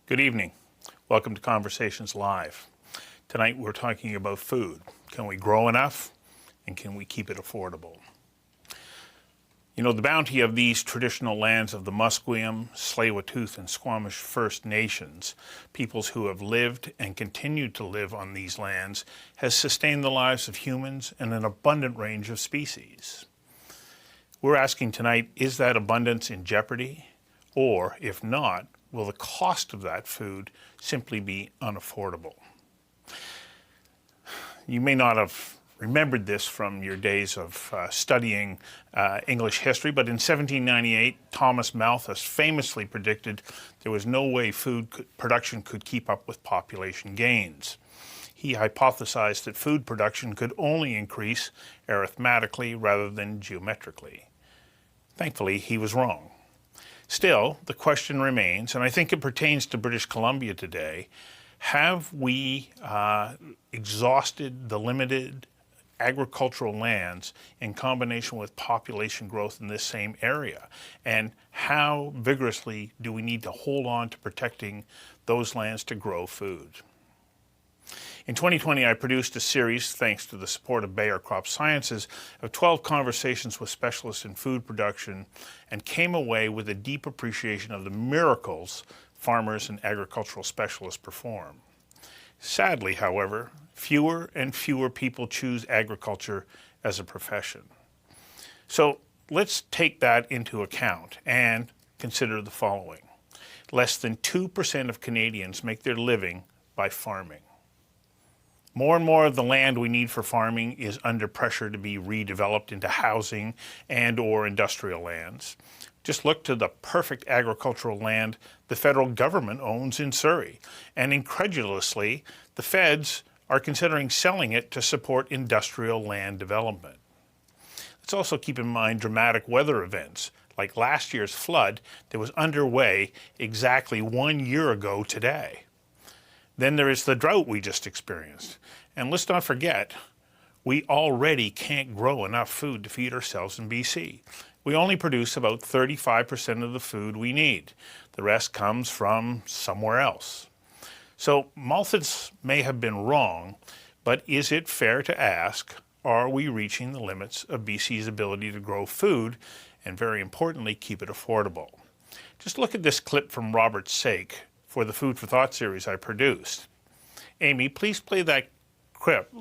Good evening. Welcome to Conversations Live. Tonight we're talking about food. Can we grow enough and can we keep it affordable? You know, the bounty of these traditional lands of the Musqueam, Tsleil-Waututh, and Squamish First Nations, peoples who have lived and continue to live on these lands, has sustained the lives of humans and an abundant range of species. We're asking tonight, is that abundance in jeopardy? Or, if not, will the cost of that food simply be unaffordable? You may not have remembered this from your days of studying English history, but in 1798, Thomas Malthus famously predicted there was no way production could keep up with population gains. He hypothesized that food production could only increase arithmetically rather than geometrically. Thankfully, he was wrong. Still, the question remains, and I think it pertains to British Columbia today, have we exhausted the limited agricultural lands in combination with population growth in this same area? And how vigorously do we need to hold on to protecting those lands to grow food? In 2020, I produced a series, thanks to the support of Bayer Crop Sciences, of 12 conversations with specialists in food production and came away with a deep appreciation of the miracles farmers and agricultural specialists perform. Sadly, however, fewer and fewer people choose agriculture as a profession. So let's take that into account and consider the following. Less than 2% of Canadians make their living by farming. More and more of the land we need for farming is under pressure to be redeveloped into housing and or industrial lands. Just look to the perfect agricultural land the federal government owns in Surrey, and incredulously, the feds are considering selling it to support industrial land development. Let's also keep in mind dramatic weather events, like last year's flood that was underway exactly 1 year ago today. Then there is the drought we just experienced. And let's not forget, we already can't grow enough food to feed ourselves in BC. We only produce about 35% of the food we need. The rest comes from somewhere else. So Malthus may have been wrong, but is it fair to ask, are we reaching the limits of BC's ability to grow food and, very importantly, keep it affordable? Just look at this clip from Robert Sache for the Food for Thought series I produced. Amy, please play that clip.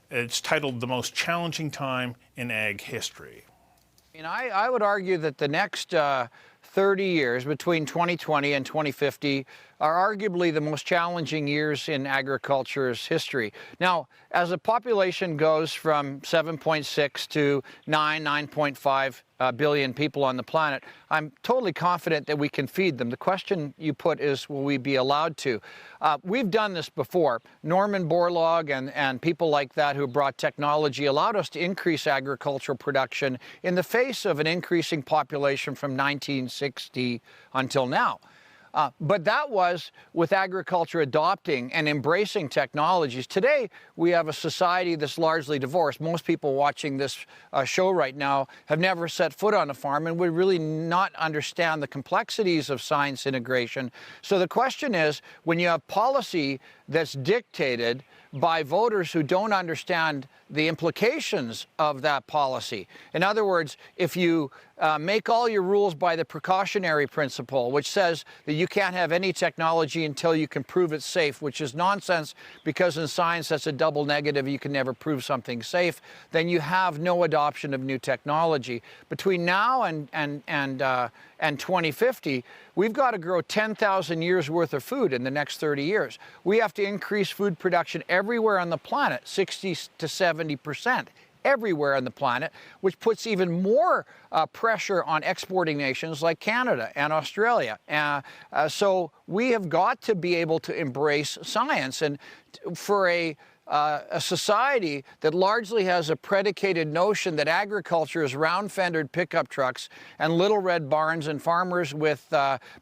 It's titled The Most Challenging Time in Ag History. I would argue that the next 30 years, between 2020 and 2050, are arguably the most challenging years in agriculture's history. Now, as the population goes from 7.6 to 9.5 billion people on the planet, I'm totally confident that we can feed them. The question you put is, will we be allowed to? We've done this before. Norman Borlaug and people like that who brought technology allowed us to increase agricultural production in the face of an increasing population from 1960 until now. But that was with agriculture adopting and embracing technologies. Today, we have a society that's largely divorced. Most people watching this show right now have never set foot on a farm and would really not understand the complexities of science integration. So the question is, when you have policy that's dictated by voters who don't understand the implications of that policy. In other words, if you make all your rules by the precautionary principle, which says that you can't have any technology until you can prove it's safe, which is nonsense because in science that's a double negative, you can never prove something safe, then you have no adoption of new technology. Between now and 2050, we've got to grow 10,000 years worth of food in the next 30 years. We have to increase food production everywhere on the planet, 60 to 70%. Everywhere on the planet, which puts even more pressure on exporting nations like Canada and Australia. So we have got to be able to embrace science. And for a society that largely has a predicated notion that agriculture is round-fendered pickup trucks and little red barns and farmers with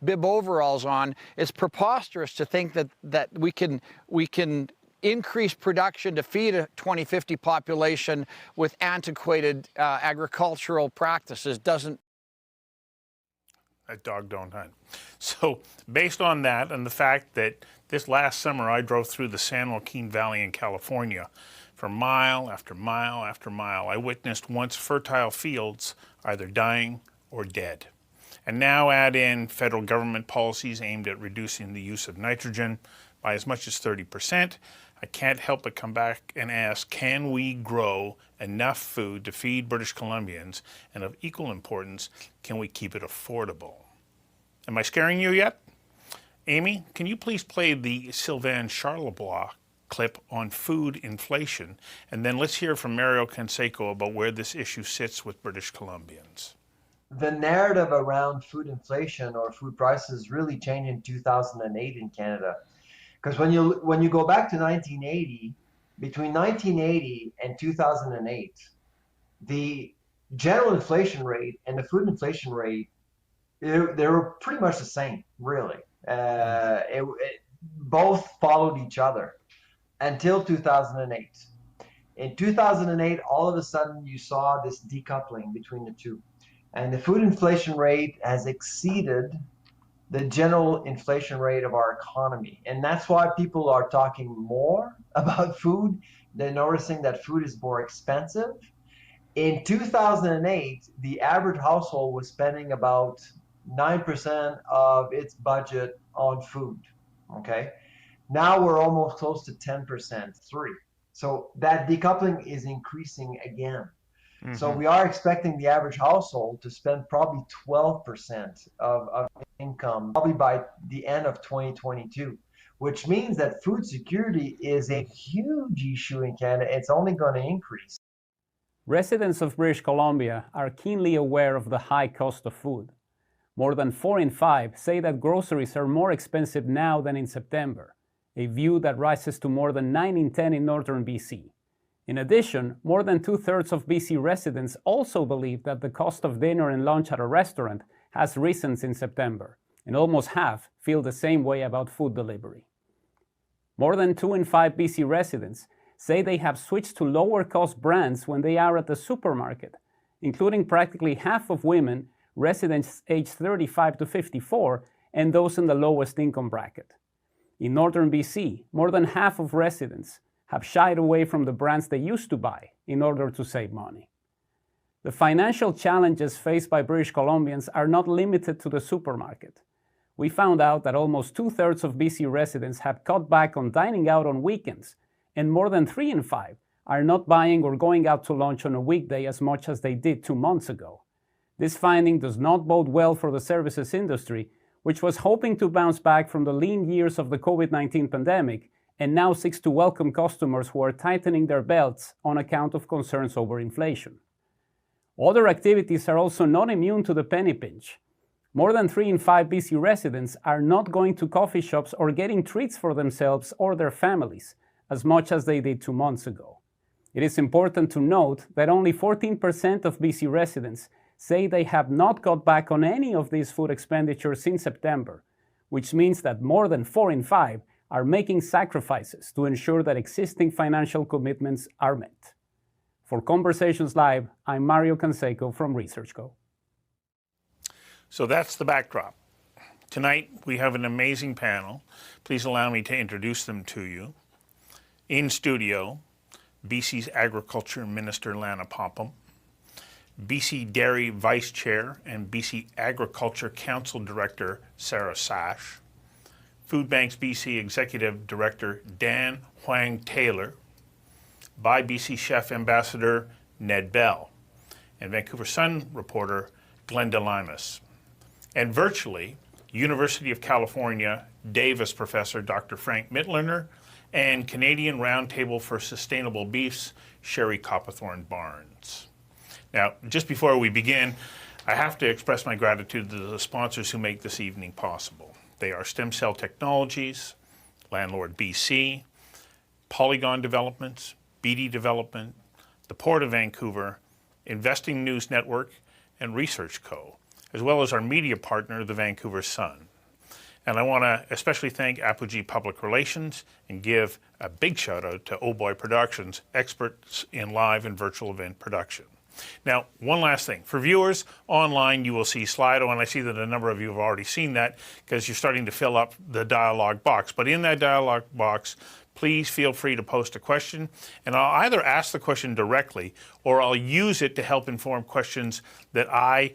bib overalls on, it's preposterous to think that we can increase production to feed a 2050 population with antiquated agricultural practices. That dog don't hunt. So based on that and the fact that this last summer I drove through the San Joaquin Valley in California for mile after mile after mile, I witnessed once fertile fields either dying or dead. And now add in federal government policies aimed at reducing the use of nitrogen by as much as 30%, I can't help but come back and ask, can we grow enough food to feed British Columbians? And of equal importance, can we keep it affordable? Am I scaring you yet? Amy, can you please play the Sylvain Charlebois clip on food inflation? And then let's hear from Mario Canseco about where this issue sits with British Columbians. The narrative around food inflation or food prices really changed in 2008 in Canada. Because when you go back to 1980, between 1980 and 2008, the general inflation rate and the food inflation rate, they were pretty much the same, really. Both followed each other until 2008. In 2008, all of a sudden, you saw this decoupling between the two. And the food inflation rate has exceeded the general inflation rate of our economy. And that's why people are talking more about food. They're noticing that food is more expensive. In 2008, the average household was spending about 9% of its budget on food, okay? Now we're almost close to 10%, 3. So that decoupling is increasing again. So we are expecting the average household to spend probably 12% of income, probably by the end of 2022, which means that food security is a huge issue in Canada. It's only going to increase. Residents of British Columbia are keenly aware of the high cost of food. More than 4 in 5 say that groceries are more expensive now than in September, a view that rises to more than 9 in 10 in northern BC. In addition, more than 2/3 of BC residents also believe that the cost of dinner and lunch at a restaurant has risen since September, and almost half feel the same way about food delivery. More than 2 in 5 BC residents say they have switched to lower-cost brands when they are at the supermarket, including practically half of women, residents aged 35 to 54, and those in the lowest income bracket. In northern BC, more than half of residents have shied away from the brands they used to buy in order to save money. The financial challenges faced by British Columbians are not limited to the supermarket. We found out that almost 2/3 of BC residents have cut back on dining out on weekends, and more than 3 in 5 are not buying or going out to lunch on a weekday as much as they did 2 months ago. This finding does not bode well for the services industry, which was hoping to bounce back from the lean years of the COVID-19 pandemic and now seeks to welcome customers who are tightening their belts on account of concerns over inflation. Other activities are also not immune to the penny pinch. More than 3 in 5 BC residents are not going to coffee shops or getting treats for themselves or their families as much as they did 2 months ago. It is important to note that only 14% of BC residents say they have not got back on any of these food expenditures since September, which means that more than 4 in 5 are making sacrifices to ensure that existing financial commitments are met. For Conversations Live, I'm Mario Canseco from ResearchGo. So that's the backdrop. Tonight, we have an amazing panel. Please allow me to introduce them to you. In studio, BC's Agriculture Minister Lana Popham, BC Dairy Vice Chair and BC Agriculture Council Director Sarah Sache, Food Banks BC Executive Director Dan Huang-Taylor, by BC Chef Ambassador Ned Bell, and Vancouver Sun reporter Glenda Luymes, and virtually University of California Davis professor Dr. Frank Mitloehner and Canadian Roundtable for Sustainable Beefs Cherie Copithorne-Barnes. Now, just before we begin, I have to express my gratitude to the sponsors who make this evening possible. They are Stem Cell Technologies, Landlord BC, Polygon Developments, BD Development, the Port of Vancouver, Investing News Network, and Research Co., as well as our media partner, the Vancouver Sun. And I want to especially thank Apogee Public Relations and give a big shout out to Oh Boy Productions, experts in live and virtual event production. Now, one last thing. For viewers online, you will see Slido, and I see that a number of you have already seen that because you're starting to fill up the dialog box. But in that dialog box, please feel free to post a question, and I'll either ask the question directly or I'll use it to help inform questions that I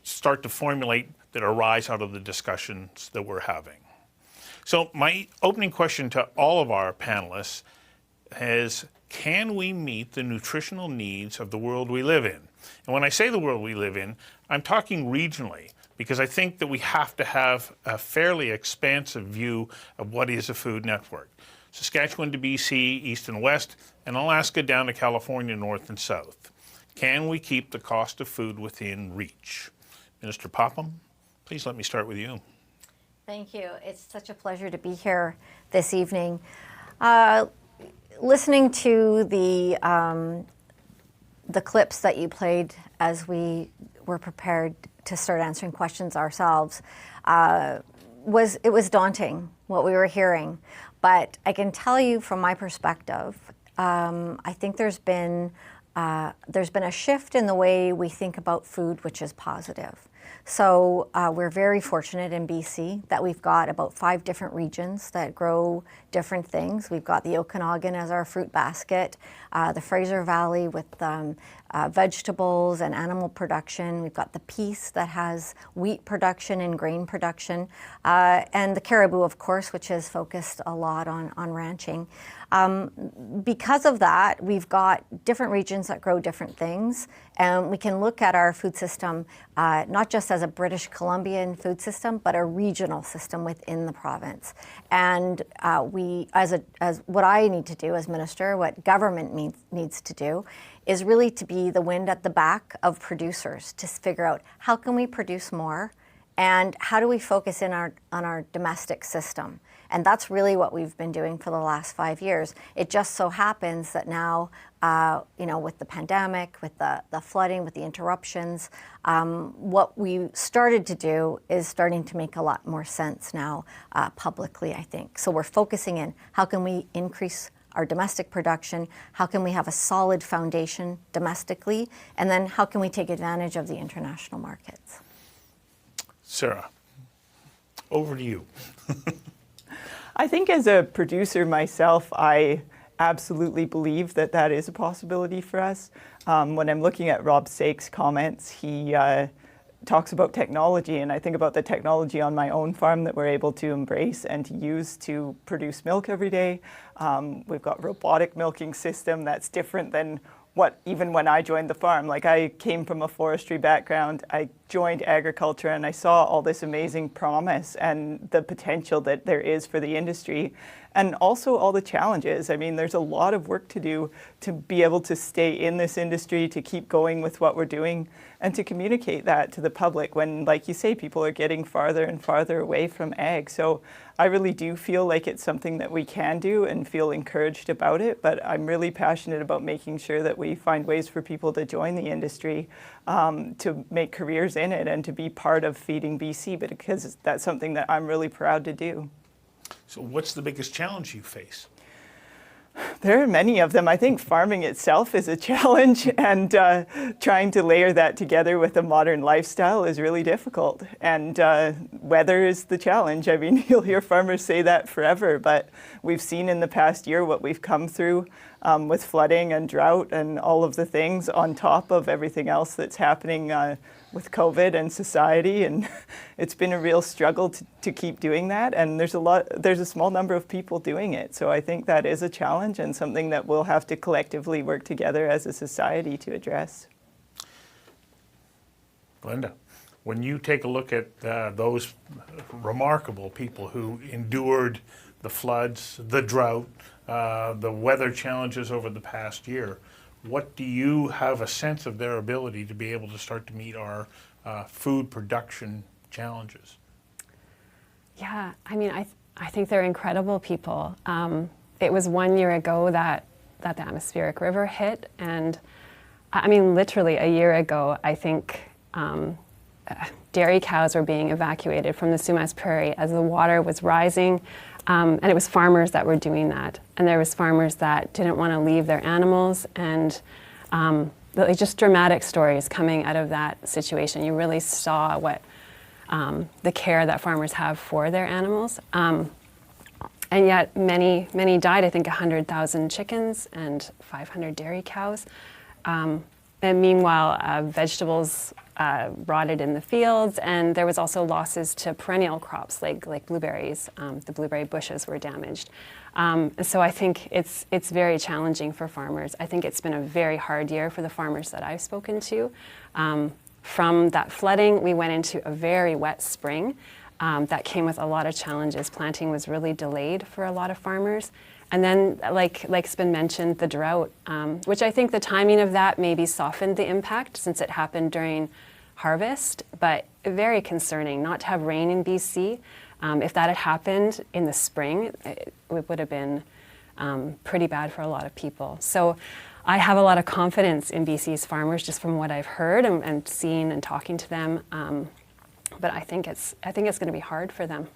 start to formulate that arise out of the discussions that we're having. So my opening question to all of our panelists is, can we meet the nutritional needs of the world we live in? And when I say the world we live in, I'm talking regionally, because I think that we have to have a fairly expansive view of what is a food network. Saskatchewan to BC, east and west, and Alaska down to California, north and south. Can we keep the cost of food within reach? Minister Popham, please let me start with you. Thank you. It's such a pleasure to be here this evening. Listening to the clips that you played as we were prepared to start answering questions ourselves, it was daunting what we were hearing. But I can tell you from my perspective, I think there's been a shift in the way we think about food, which is positive. So we're very fortunate in BC that we've got about 5 different regions that grow different things. We've got the Okanagan as our fruit basket, the Fraser Valley with vegetables and animal production. We've got the Peace that has wheat production and grain production, and the Caribou, of course, which is focused a lot on ranching. Because of that, we've got different regions that grow different things, and we can look at our food system not just as a British Columbian food system, but a regional system within the province. And we, as what I need to do as minister, what government needs to do, is really to be the wind at the back of producers to figure out how can we produce more, and how do we focus in on our domestic system. And that's really what we've been doing for the last 5 years. It just so happens that now, with the pandemic, with the flooding, with the interruptions, what we started to do is starting to make a lot more sense now publicly, I think. So we're focusing in how can we increase our domestic production, how can we have a solid foundation domestically, and then how can we take advantage of the international markets. Sarah, over to you. I think as a producer myself, I absolutely believe that that is a possibility for us. When I'm looking at Rob Sake's comments, he talks about technology, and I think about the technology on my own farm that we're able to embrace and to use to produce milk every day. We've got robotic milking system that's different than what even when I joined the farm. Like, I came from a forestry background, I joined agriculture, and I saw all this amazing promise and the potential that there is for the industry, and also all the challenges. I mean, there's a lot of work to do to be able to stay in this industry, to keep going with what we're doing, and to communicate that to the public when, like you say, people are getting farther and farther away from ag. So I really do feel like it's something that we can do and feel encouraged about it, but I'm really passionate about making sure that we find ways for people to join the industry, to make careers in it and to be part of Feeding BC, but because that's something that I'm really proud to do. So what's the biggest challenge you face? There are many of them. I think farming itself is a challenge, and trying to layer that together with a modern lifestyle is really difficult. And weather is the challenge. I mean, you'll hear farmers say that forever, but we've seen in the past year what we've come through with flooding and drought and all of the things on top of everything else that's happening with COVID and society, and it's been a real struggle to keep doing that, and there's a small number of people doing it. So I think that is a challenge and something that we'll have to collectively work together as a society to address. Glenda, when you take a look at those remarkable people who endured the floods, the drought, the weather challenges over the past year, what do you have a sense of their ability to be able to start to meet our food production challenges? Yeah, I mean, I think they're incredible people. It was 1 year ago that the atmospheric river hit, and I mean, literally a year ago, I think dairy cows were being evacuated from the Sumas Prairie as the water was rising. And it was farmers that were doing that. And there was farmers that didn't want to leave their animals. And just dramatic stories coming out of that situation. You really saw what the care that farmers have for their animals. And yet many died. I think 100,000 chickens and 500 dairy cows. And meanwhile, vegetables rotted in the fields, and there was also losses to perennial crops like blueberries. The blueberry bushes were damaged. So I think it's very challenging for farmers. I think it's been a very hard year for the farmers that I've spoken to. From that flooding, we went into a very wet spring. That came with a lot of challenges. Planting was really delayed for a lot of farmers. And then, like's been mentioned, the drought, which I think the timing of that maybe softened the impact since it happened during harvest, but very concerning not to have rain in BC. If that had happened in the spring, it would have been pretty bad for a lot of people. So I have a lot of confidence in BC's farmers just from what I've heard and seen and talking to them. But I think it's going to be hard for them.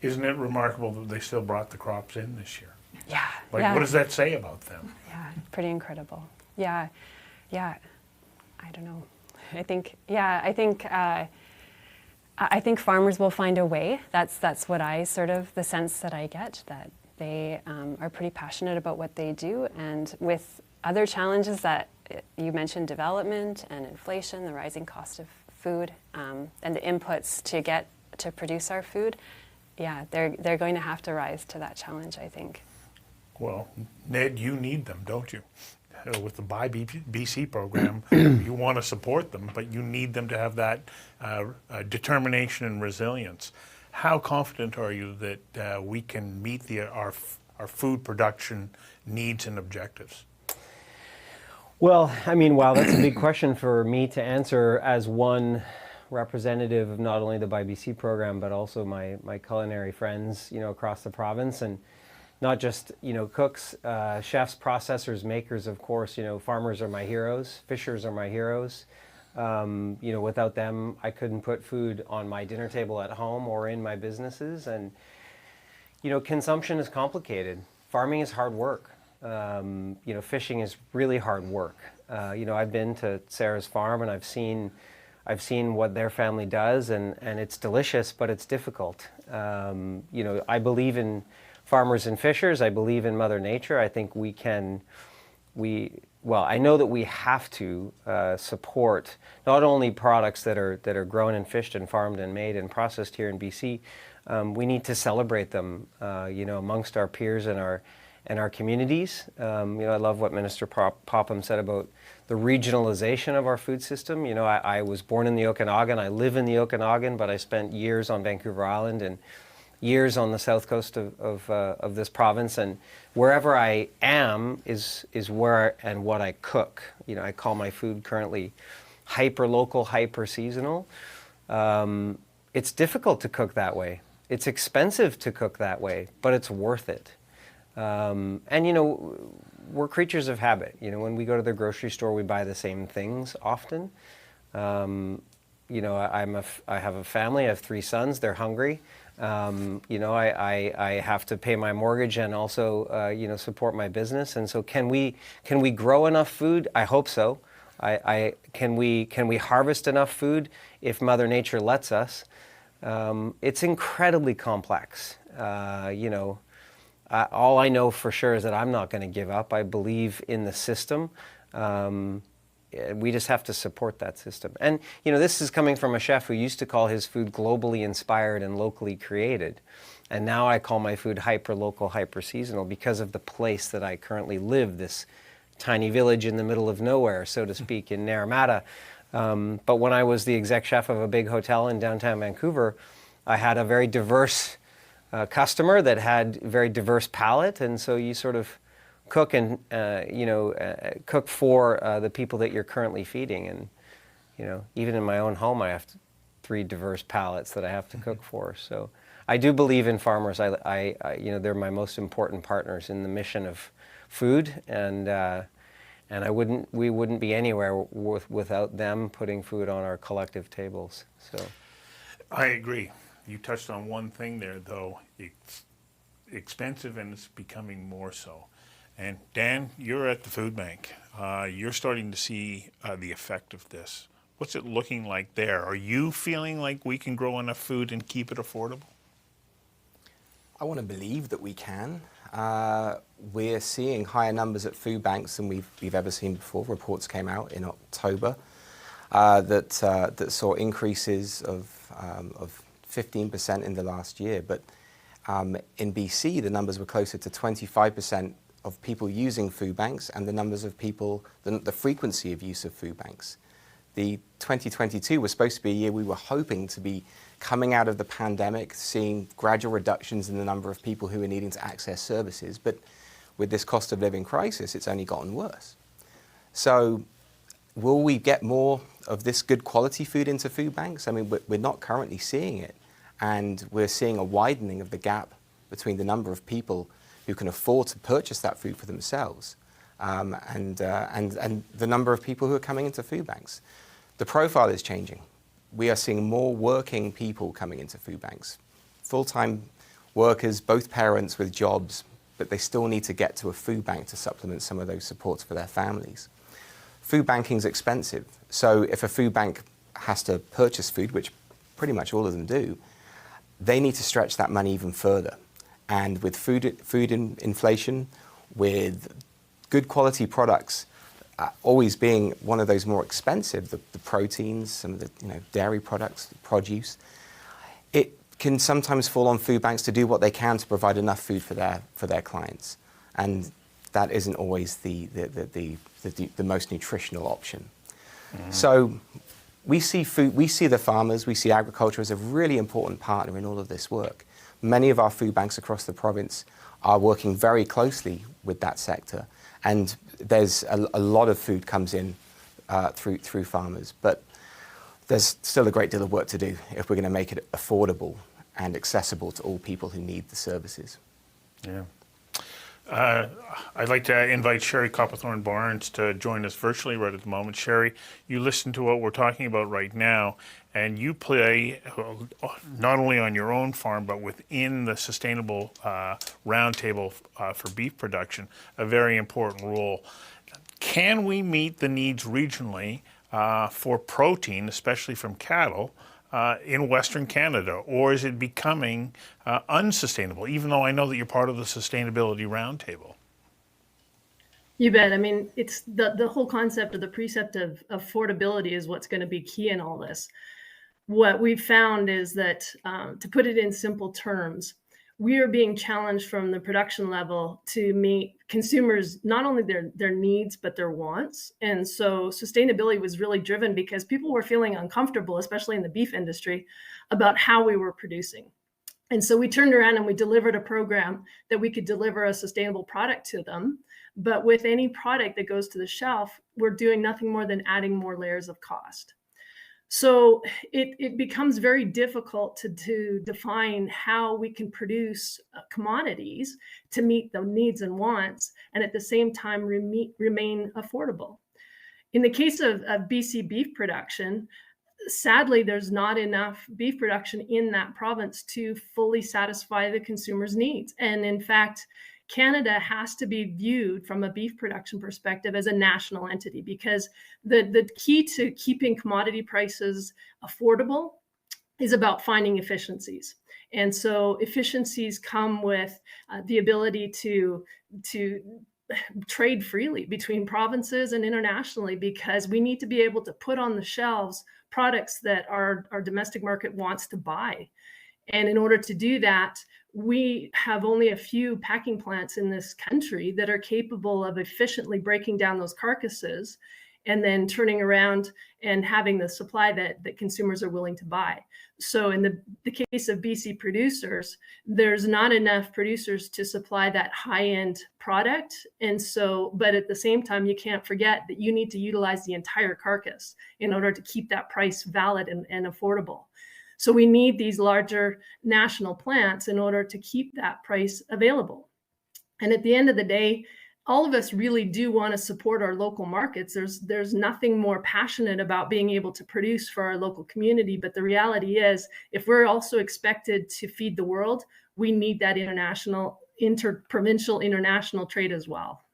Isn't it remarkable that they still brought the crops in this year? Yeah. Like, yeah. what does that say about them? Yeah, pretty incredible. Yeah. I don't know. I think farmers will find a way. That's what the sense that I get, that they are pretty passionate about what they do, and with other challenges that you mentioned, development and inflation, the rising cost of food, and the inputs to produce our food, yeah, they're going to have to rise to that challenge, I think. Well, Ned, you need them, don't you? With the Buy BC program, you want to support them, but you need them to have that determination and resilience. How confident are you that we can meet our food production needs and objectives? Well, I mean, wow, that's a big question for me to answer as one representative of not only the Buy BC program, but also my culinary friends, across the province, and not just, cooks, chefs, processors, makers, of course. Farmers are my heroes, fishers are my heroes. Without them, I couldn't put food on my dinner table at home or in my businesses. And, consumption is complicated. Farming is hard work. Fishing is really hard work. I've been to Sarah's farm and I've seen what their family does, and it's delicious, but it's difficult. I believe in farmers and fishers. I believe in Mother Nature. I think I know that we have to support not only products that are grown and fished and farmed and made and processed here in BC. We need to celebrate them, amongst our peers and our communities. I love what Minister Popham said about the regionalization of our food system. I was born in the Okanagan. I live in the Okanagan, but I spent years on Vancouver Island and years on the south coast of this province, and wherever I am is where and what I cook. I call my food currently hyper-local, hyper-seasonal. It's difficult to cook that way. It's expensive to cook that way, but it's worth it. We're creatures of habit. When we go to the grocery store, we buy the same things often. I have a family. I have 3 sons. They're hungry. I have to pay my mortgage and also, support my business. And so, can we grow enough food? I hope so. Can we harvest enough food if Mother Nature lets us? It's incredibly complex. All I know for sure is that I'm not going to give up. I believe in the system. We just have to support that system. And, this is coming from a chef who used to call his food globally inspired and locally created. And now I call my food hyper-local, hyper-seasonal because of the place that I currently live, this tiny village in the middle of nowhere, so to speak, in Naramata. But when I was the exec chef of a big hotel in downtown Vancouver, I had a very diverse customer that had very diverse palate. And so you sort of cook and cook for the people that you're currently feeding, and even in my own home I have 3 diverse palates that I have to cook for. So I do believe in farmers. I they're my most important partners in the mission of food, and we wouldn't be anywhere without them putting food on our collective tables. So I agree. You touched on one thing there, though. It's expensive and it's becoming more so. And Dan, you're at the food bank. You're starting to see the effect of this. What's it looking like there? Are you feeling like we can grow enough food and keep it affordable? I want to believe that we can. We're seeing higher numbers at food banks than we've ever seen before. Reports came out in October that saw increases of 15% in the last year. But in BC, the numbers were closer to 25% of people using food banks, and the numbers of people, the frequency of use of food banks. The 2022 was supposed to be a year we were hoping to be coming out of the pandemic, seeing gradual reductions in the number of people who are needing to access services. But with this cost of living crisis, it's only gotten worse. So will we get more of this good quality food into food banks? I mean, we're not currently seeing it. And we're seeing a widening of the gap between the number of people who can afford to purchase that food for themselves and the number of people who are coming into food banks. The profile is changing. We are seeing more working people coming into food banks, full-time workers, both parents with jobs, but they still need to get to a food bank to supplement some of those supports for their families. Food banking is expensive, so if a food bank has to purchase food, which pretty much all of them do, they need to stretch that money even further. And with food inflation, with good quality products always being one of those more expensive, the proteins, some of the dairy products, the produce, it can sometimes fall on food banks to do what they can to provide enough food for their clients, and that isn't always the most nutritional option. Mm-hmm. So we see the farmers, we see agriculture as a really important partner in all of this work. Many of our food banks across the province are working very closely with that sector, and there's a lot of food comes in through farmers, but there's still a great deal of work to do if we're going to make it affordable and accessible to all people who need the services. Yeah. I'd like to invite Cherie Copithorne-Barnes to join us virtually right at the moment. Cherie, you listen to what we're talking about right now, and you play not only on your own farm, but within the Sustainable Roundtable for beef production, a very important role. Can we meet the needs regionally for protein, especially from cattle, in Western Canada, or is it becoming unsustainable, even though I know that you're part of the Sustainability Roundtable? You bet. I mean, it's the whole concept of the precept of affordability is what's going to be key in all this. What we've found is that, to put it in simple terms, we are being challenged from the production level to meet consumers, not only their needs, but their wants. And so sustainability was really driven because people were feeling uncomfortable, especially in the beef industry, about how we were producing. And so we turned around and we delivered a program that we could deliver a sustainable product to them. But with any product that goes to the shelf, we're doing nothing more than adding more layers of cost. So it becomes very difficult to define how we can produce commodities to meet the needs and wants, and at the same time remain affordable. In the case of BC beef production, sadly, there's not enough beef production in that province to fully satisfy the consumer's needs. And in fact, Canada has to be viewed from a beef production perspective as a national entity, because the key to keeping commodity prices affordable is about finding efficiencies. And so efficiencies come with the ability to trade freely between provinces and internationally, because we need to be able to put on the shelves products that our domestic market wants to buy. And in order to do that, we have only a few packing plants in this country that are capable of efficiently breaking down those carcasses and then turning around and having the supply that consumers are willing to buy. So in the case of BC producers, there's not enough producers to supply that high-end product. And so, but at the same time, you can't forget that you need to utilize the entire carcass in order to keep that price valid and affordable. So we need these larger national plants in order to keep that price available. And at the end of the day, all of us really do want to support our local markets. There's nothing more passionate about being able to produce for our local community. But the reality is, if we're also expected to feed the world, we need that interprovincial international trade as well.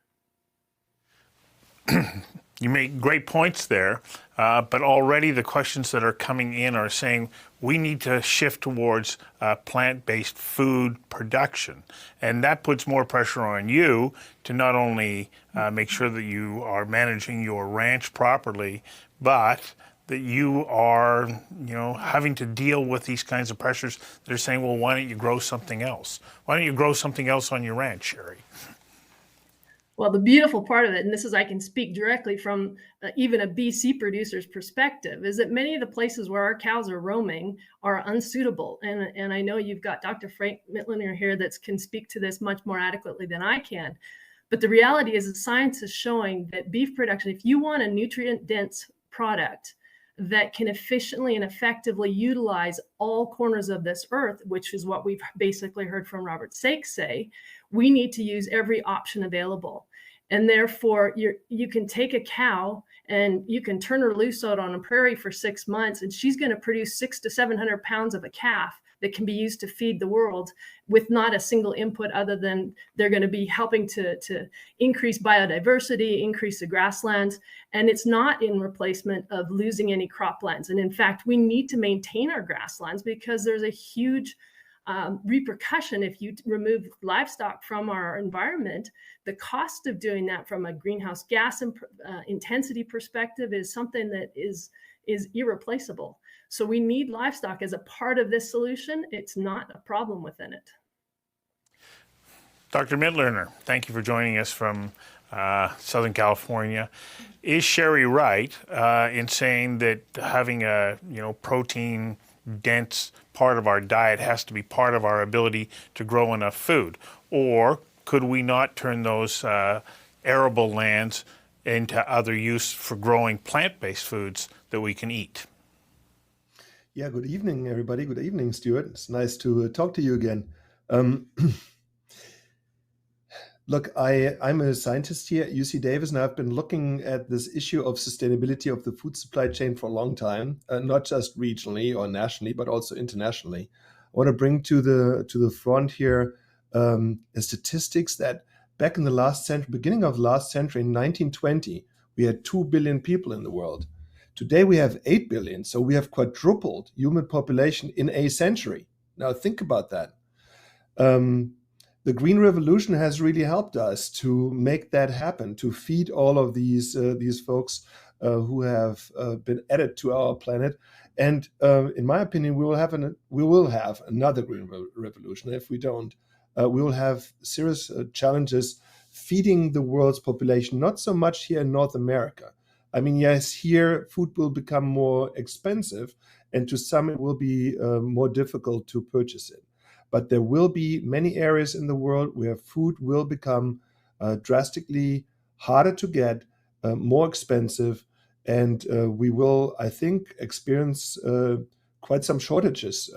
You make great points there, but already the questions that are coming in are saying we need to shift towards plant-based food production. And that puts more pressure on you to not only make sure that you are managing your ranch properly, but that you are, having to deal with these kinds of pressures. They're saying, well, why don't you grow something else? Why don't you grow something else on your ranch, Cherie? Well, the beautiful part of it, and this is I can speak directly from even a BC producer's perspective, is that many of the places where our cows are roaming are unsuitable. And I know you've got Dr. Frank Mitloehner here that can speak to this much more adequately than I can. But the reality is that science is showing that beef production, if you want a nutrient-dense product that can efficiently and effectively utilize all corners of this earth, which is what we've basically heard from Robert Sache say, we need to use every option available. And therefore, you can take a cow and you can turn her loose out on a prairie for 6 months, and she's going to produce 600 to 700 pounds of a calf that can be used to feed the world with not a single input other than they're going to be helping to increase biodiversity, increase the grasslands. And it's not in replacement of losing any croplands. And in fact, we need to maintain our grasslands because there's a huge repercussion if you remove livestock from our environment. The cost of doing that from a greenhouse gas intensity perspective is something that is irreplaceable. So we need livestock as a part of this solution. It's not a problem within it. Dr. Mitloehner, thank you for joining us from Southern California. Is Cherie right in saying that having a protein-dense part of our diet has to be part of our ability to grow enough food? Or could we not turn those arable lands into other use for growing plant-based foods that we can eat? Yeah, good evening, everybody. Good evening, Stuart. It's nice to talk to you again. Look, I'm a scientist here at UC Davis, and I've been looking at this issue of sustainability of the food supply chain for a long time, not just regionally or nationally, but also internationally. I want to bring to the front here statistics that back in the last century, beginning of the last century, in 1920, we had 2 billion people in the world. Today we have 8 billion, so we have quadrupled human population in a century. Now think about that. The Green Revolution has really helped us to make that happen, to feed all of these folks who have been added to our planet. And in my opinion, we will have another Green Revolution. If we don't, we will have serious challenges feeding the world's population, not so much here in North America. I mean, yes, here food will become more expensive, and to some it will be more difficult to purchase it. But there will be many areas in the world where food will become drastically harder to get, more expensive, and we will, I think, experience quite some shortages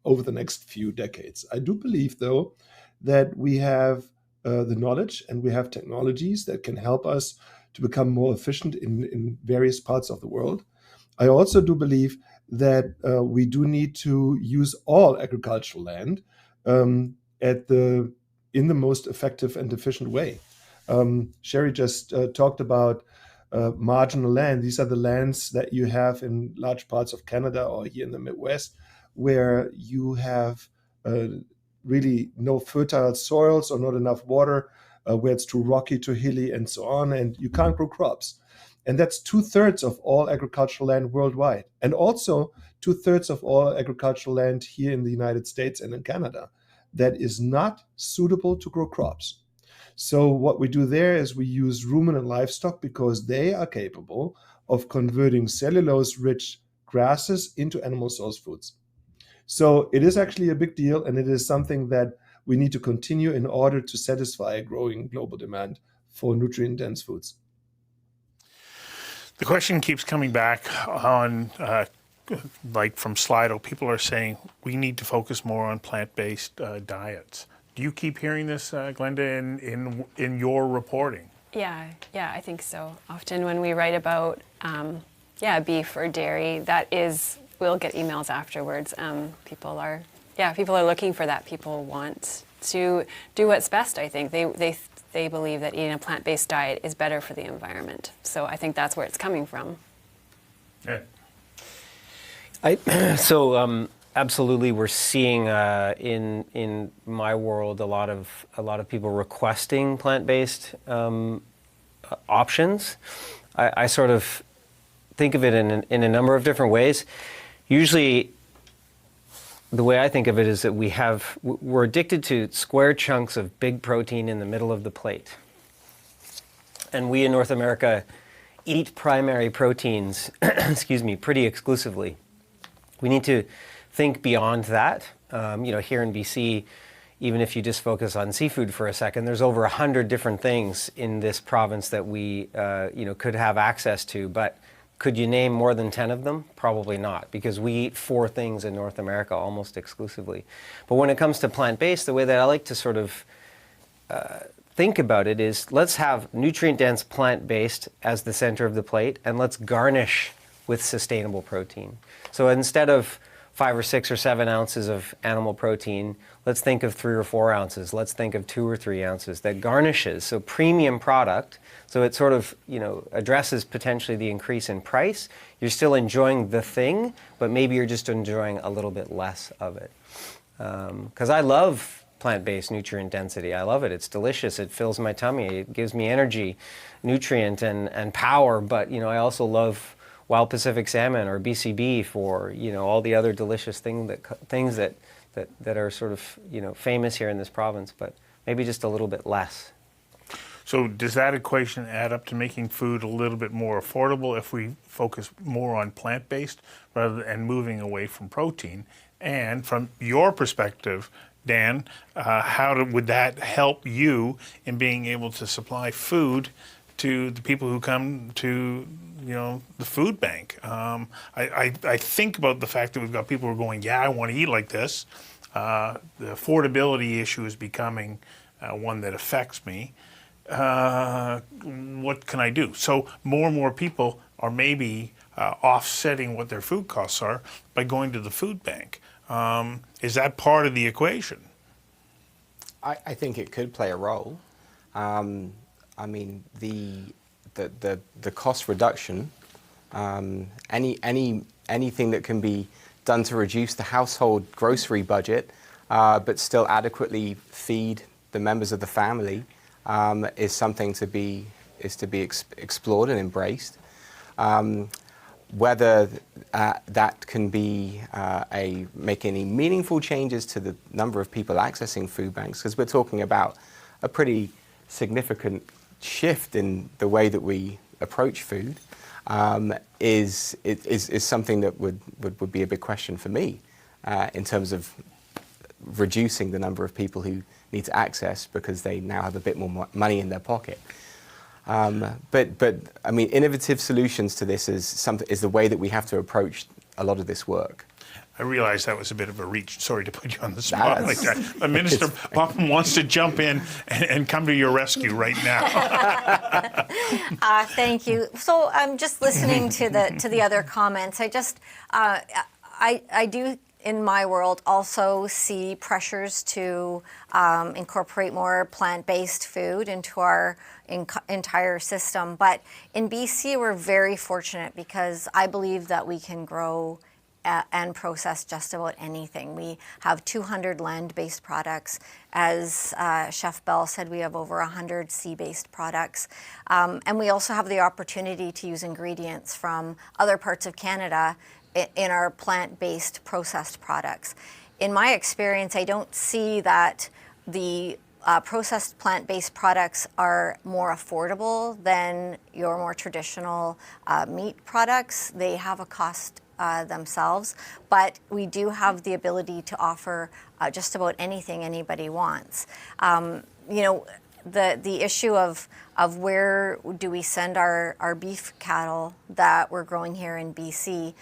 over the next few decades. I do believe, though, that we have the knowledge and we have technologies that can help us to become more efficient in various parts of the world. I also do believe that we do need to use all agricultural land in the most effective and efficient way. Cherie just talked about marginal land. These are the lands that you have in large parts of Canada or here in the Midwest, where you have really no fertile soils or not enough water, where it's too rocky, too hilly, and so on, and you can't grow crops. And that's 2/3 of all agricultural land worldwide, and also 2/3 of all agricultural land here in the United States and in Canada that is not suitable to grow crops. So what we do there is we use ruminant livestock because they are capable of converting cellulose-rich grasses into animal source foods. So it is actually a big deal, and it is something that we need to continue in order to satisfy a growing global demand for nutrient-dense foods. The question keeps coming back on, like from Slido, people are saying we need to focus more on plant-based diets. Do you keep hearing this, Glenda, in your reporting? Yeah, I think so. Often when we write about, beef or dairy, we'll get emails afterwards. People are looking for that. People want to do what's best, I think. They believe that eating a plant-based diet is better for the environment. So I think that's where it's coming from. Yeah. Absolutely, we're seeing in my world a lot of people requesting plant-based options. I sort of think of it in a number of different ways. Usually, the way I think of it is that we're addicted to square chunks of big protein in the middle of the plate. And we in North America eat primary proteins, excuse me, pretty exclusively. We need to think beyond that. Here in BC, even if you just focus on seafood for a second, there's over 100 different things in this province that we could have access to. But could you name more than 10 of them? Probably not, because we eat 4 things in North America almost exclusively. But when it comes to plant-based, the way that I like to sort of think about it is, let's have nutrient-dense plant-based as the center of the plate, and let's garnish with sustainable protein. So instead of 5 or 6 or 7 ounces of animal protein, let's think of 3 or 4 ounces. Let's think of 2 or 3 ounces that garnishes. So premium product. So it sort of, addresses potentially the increase in price. You're still enjoying the thing, but maybe you're just enjoying a little bit less of it. Because I love plant-based nutrient density. I love it. It's delicious. It fills my tummy. It gives me energy, nutrient, and power. But, I also love wild Pacific salmon or BC beef or, all the other delicious things that are sort of, famous here in this province, but maybe just a little bit less. So does that equation add up to making food a little bit more affordable if we focus more on plant-based and moving away from protein? And from your perspective, Dan, would that help you in being able to supply food to the people who come to the food bank? I think about the fact that we've got people who are going, yeah, I want to eat like this. The affordability issue is becoming one that affects me. What can I do? So more and more people are maybe offsetting what their food costs are by going to the food bank. Is that part of the equation? I think it could play a role. I mean, the cost reduction, anything that can be done to reduce the household grocery budget, but still adequately feed the members of the family, is something to be explored and embraced. Whether that can be make any meaningful changes to the number of people accessing food banks, because we're talking about a pretty significant shift in the way that we approach food, is something that would be a big question for me in terms of reducing the number of people who need to access because they now have a bit more money in their pocket. But I mean, innovative solutions to this is the way that we have to approach a lot of this work. I realize that was a bit of a reach. Sorry to put you on the spot like that. But Minister Popham wants to jump in and come to your rescue right now. Thank you. So I'm just listening to the other comments. I do, in my world, also see pressures to incorporate more plant-based food into our entire system. But in BC, we're very fortunate because I believe that we can grow and process just about anything. We have 200 land-based products. As Chef Bell said, we have over 100 sea-based products. And we also have the opportunity to use ingredients from other parts of Canada in our plant-based processed products. In my experience, I don't see that the processed plant-based products are more affordable than your more traditional meat products. They have a cost themselves, but we do have the ability to offer just about anything anybody wants. The issue of where do we send our beef cattle that we're growing here in BC,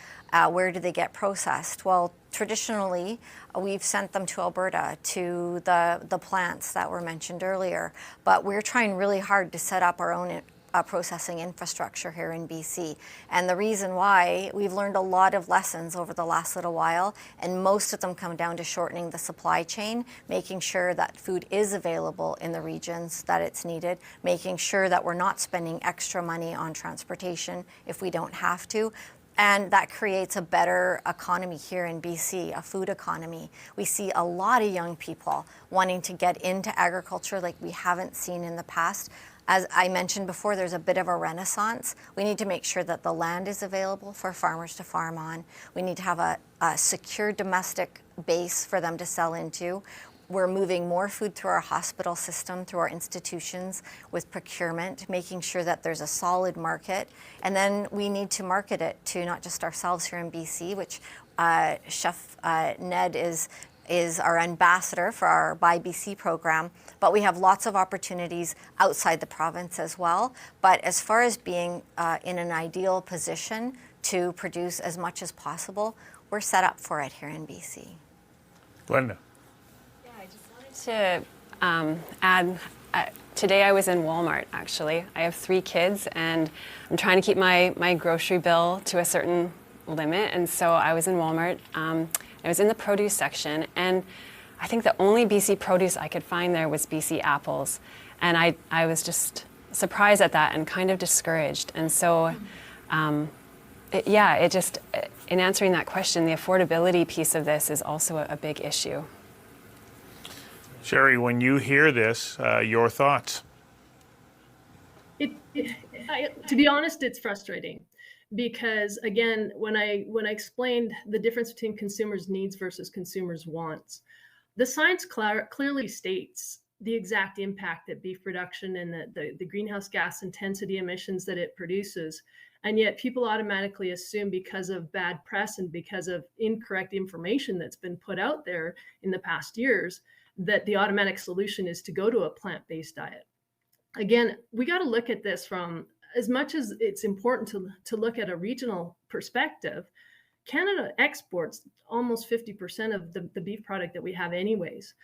where do they get processed? Well, traditionally, we've sent them to Alberta, to the plants that were mentioned earlier, but we're trying really hard to set up our own processing infrastructure here in BC. And the reason why, we've learned a lot of lessons over the last little while, and most of them come down to shortening the supply chain, making sure that food is available in the regions that it's needed, making sure that we're not spending extra money on transportation if we don't have to. And that creates a better economy here in BC, a food economy. We see a lot of young people wanting to get into agriculture like we haven't seen in the past. As I mentioned before, there's a bit of a renaissance. We need to make sure that the land is available for farmers to farm on. We need to have a secure domestic base for them to sell into. We're moving more food through our hospital system, through our institutions with procurement, making sure that there's a solid market. And then we need to market it to not just ourselves here in BC, which Chef Ned is our ambassador for our Buy BC program, but we have lots of opportunities outside the province as well. But as far as being in an ideal position to produce as much as possible, we're set up for it here in BC. Glenda. Yeah, I just wanted to add, today I was in Walmart, actually. I have 3 kids, and I'm trying to keep my grocery bill to a certain limit, and so I was in Walmart. I was in the produce section, and I think the only BC produce I could find there was BC apples. And I was just surprised at that and kind of discouraged. And so, in answering that question, the affordability piece of this is also a big issue. Cherie, when you hear this, your thoughts? To be honest, it's frustrating. Because again, when I explained the difference between consumers' needs versus consumers' wants, the science clearly states the exact impact that beef production and the greenhouse gas intensity emissions that it produces. And yet people automatically assume, because of bad press and because of incorrect information that's been put out there in the past years, that the automatic solution is to go to a plant-based diet. Again, we got to look at this from, as much as it's important to look at a regional perspective, Canada exports almost 50% of the beef product that we have anyways.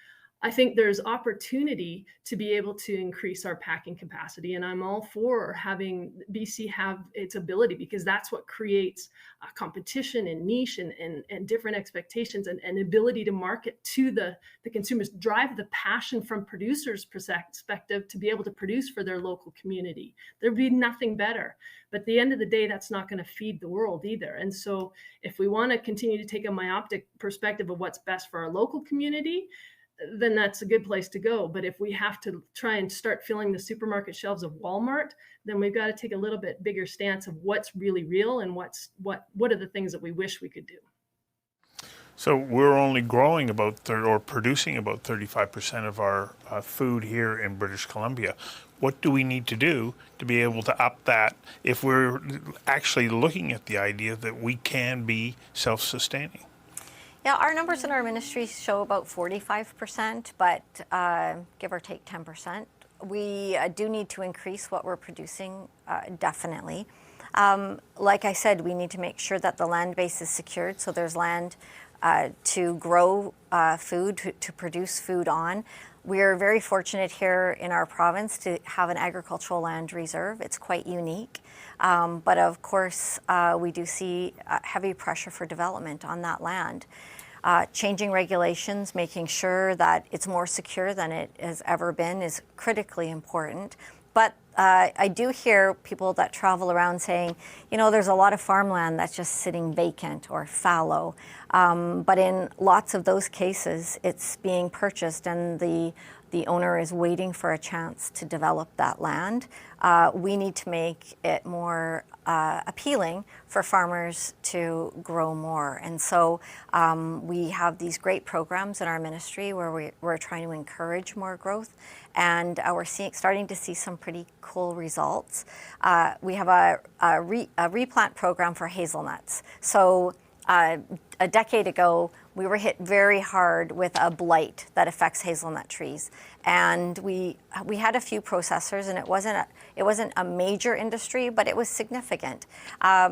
I think there's opportunity to be able to increase our packing capacity, and I'm all for having BC have its ability, because that's what creates competition and niche and different expectations and ability to market to the consumers, drive the passion from producers' perspective to be able to produce for their local community. There'd be nothing better. But at the end of the day, that's not going to feed the world either. And so if we want to continue to take a myopic perspective of what's best for our local community, then that's a good place to go. But if we have to try and start filling the supermarket shelves of Walmart, then we've got to take a little bit bigger stance of what's really real and what are the things that we wish we could do. So we're only growing or producing about 35% of our food here in British Columbia. What do we need to do to be able to up that if we're actually looking at the idea that we can be self-sustaining? Yeah, our numbers in our ministry show about 45%, but give or take 10%. We do need to increase what we're producing, definitely. Like I said, we need to make sure that the land base is secured, so there's land to grow food, to produce food on. We're very fortunate here in our province to have an agricultural land reserve. It's quite unique. But of course, we do see heavy pressure for development on that land. Changing regulations, making sure that it's more secure than it has ever been is critically important. But I do hear people that travel around saying, you know, there's a lot of farmland that's just sitting vacant or fallow. But in lots of those cases, it's being purchased and the owner is waiting for a chance to develop that land. We need to make it more appealing for farmers to grow more. And so we have these great programs in our ministry where we're trying to encourage more growth, and we're starting to see some pretty cool results. We have a replant program for hazelnuts. So a decade ago, we were hit very hard with a blight that affects hazelnut trees, and we had a few processors, and it wasn't a major industry, but it was significant.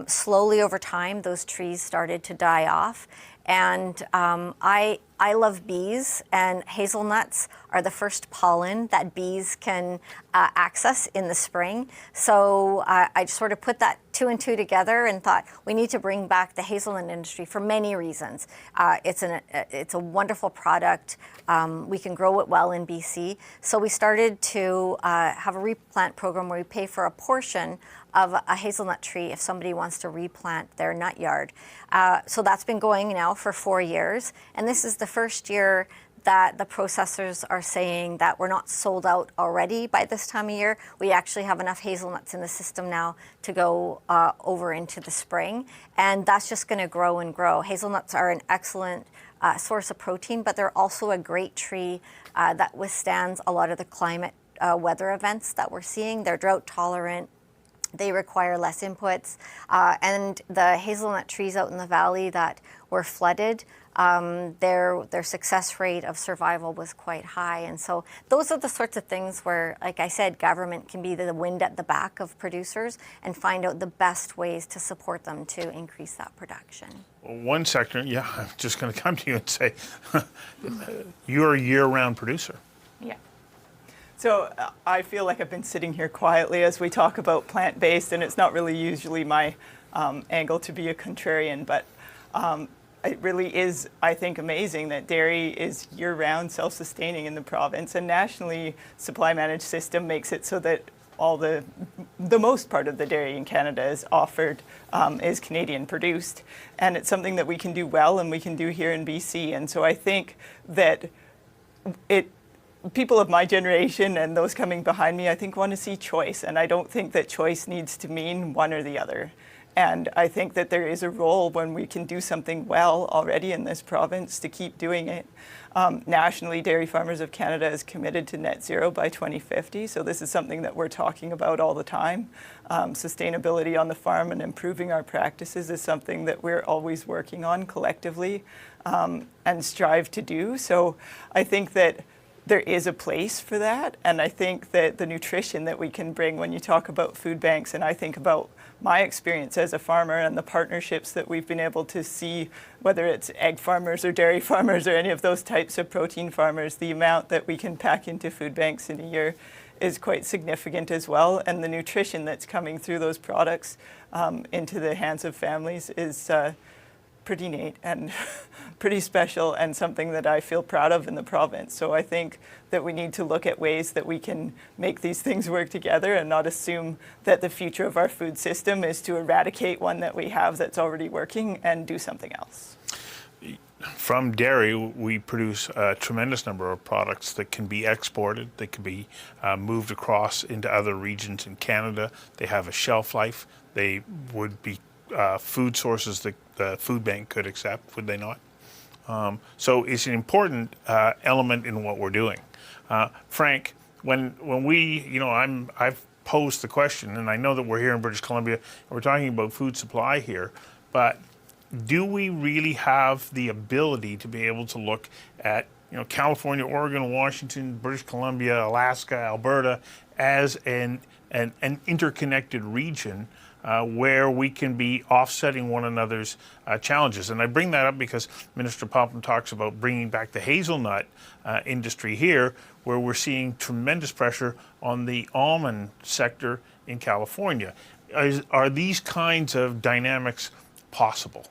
Slowly over time, those trees started to die off, and I I love bees, and hazelnuts are the first pollen that bees can access in the spring. So I sort of put that 2 and 2 together and thought we need to bring back the hazelnut industry for many reasons. It's a wonderful product. We can grow it well in BC. So we started to have a replant program where we pay for a portion of a hazelnut tree if somebody wants to replant their nut yard. So that's been going now for 4 years. And this is the first year that the processors are saying that we're not sold out already by this time of year. We actually have enough hazelnuts in the system now to go over into the spring. And that's just going to grow and grow. Hazelnuts are an excellent source of protein, but they're also a great tree that withstands a lot of the climate weather events that we're seeing. They're drought tolerant. They require less inputs. And the hazelnut trees out in the valley that were flooded, their success rate of survival was quite high. And so those are the sorts of things where, like I said, government can be the wind at the back of producers and find out the best ways to support them to increase that production. One sector, I'm just going to come to you and say, you're a year-round producer. Yeah. So I feel like I've been sitting here quietly as we talk about plant-based, and it's not really usually my angle to be a contrarian, but it really is, I think, amazing that dairy is year-round self-sustaining in the province, and nationally supply managed system makes it so that all the most part of the dairy in Canada is offered is Canadian produced, and it's something that we can do well and we can do here in BC. And so I think that people of my generation and those coming behind me, I think, want to see choice. And I don't think that choice needs to mean one or the other. And I think that there is a role when we can do something well already in this province to keep doing it. Nationally, Dairy Farmers of Canada is committed to net zero by 2050. So this is something that we're talking about all the time. Sustainability on the farm and improving our practices is something that we're always working on collectively and strive to do. So I think that there is a place for that. And I think that the nutrition that we can bring when you talk about food banks, and I think about my experience as a farmer and the partnerships that we've been able to see, whether it's egg farmers or dairy farmers or any of those types of protein farmers, the amount that we can pack into food banks in a year is quite significant as well. And the nutrition that's coming through those products into the hands of families is pretty neat and pretty special, and something that I feel proud of in the province. So I think that we need to look at ways that we can make these things work together and not assume that the future of our food system is to eradicate one that we have that's already working and do something else. From dairy, we produce a tremendous number of products that can be exported, that can be moved across into other regions in Canada. They have a shelf life. They would be food sources that the food bank could accept, would they not? So it's an important element in what we're doing. Frank, when we, I've posed the question, and I know that we're here in British Columbia, and we're talking about food supply here, but do we really have the ability to be able to look at, California, Oregon, Washington, British Columbia, Alaska, Alberta as an interconnected region where we can be offsetting one another's challenges? And I bring that up because Minister Popham talks about bringing back the hazelnut industry here, where we're seeing tremendous pressure on the almond sector in California. Are these kinds of dynamics possible?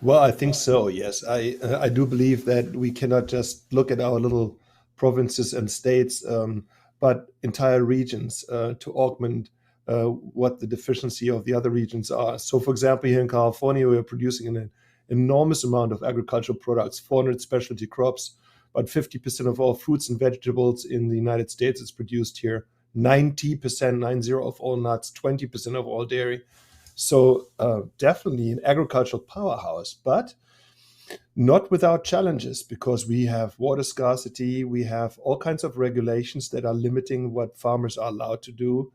Well, I think so, yes. I do believe that we cannot just look at our little provinces and states, but entire regions to augment what the deficiency of the other regions are. So, for example, here in California, we are producing an enormous amount of agricultural products, 400 specialty crops, but 50% of all fruits and vegetables in the United States is produced here. 90%, 90 of all nuts, 20% of all dairy. So definitely an agricultural powerhouse, but not without challenges, because we have water scarcity, we have all kinds of regulations that are limiting what farmers are allowed to do,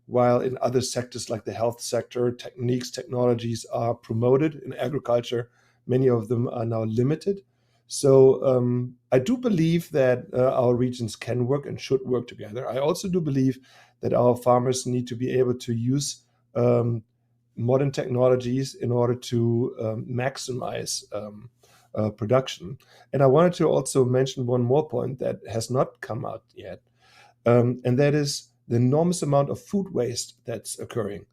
while in other sectors like the health sector, technologies are promoted. In agriculture, many of them are now limited. So I do believe that our regions can work and should work together. I also do believe that our farmers need to be able to use modern technologies in order to maximize production. And I wanted to also mention one more point that has not come out yet, and that is the enormous amount of food waste that's occurring.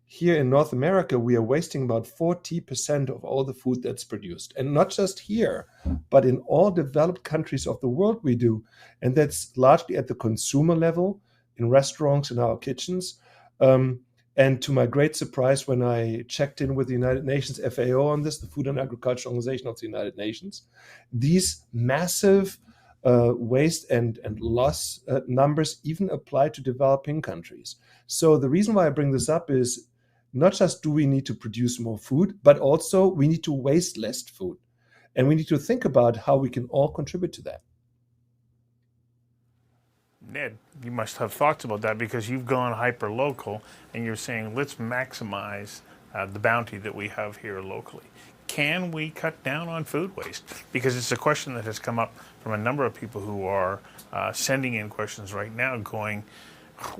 Here in North America, we are wasting about 40% of all the food that's produced. And not just here, but in all developed countries of the world we do. And that's largely at the consumer level, in restaurants, in our kitchens. And to my great surprise, when I checked in with the United Nations FAO on this, the Food and Agriculture Organization of the United Nations, these massive waste and loss numbers even apply to developing countries. So the reason why I bring this up is not just do we need to produce more food, but also we need to waste less food. And we need to think about how we can all contribute to that. Ned, you must have thoughts about that because you've gone hyper-local and you're saying let's maximize the bounty that we have here locally. Can we cut down on food waste? Because it's a question that has come up from a number of people who are sending in questions right now going,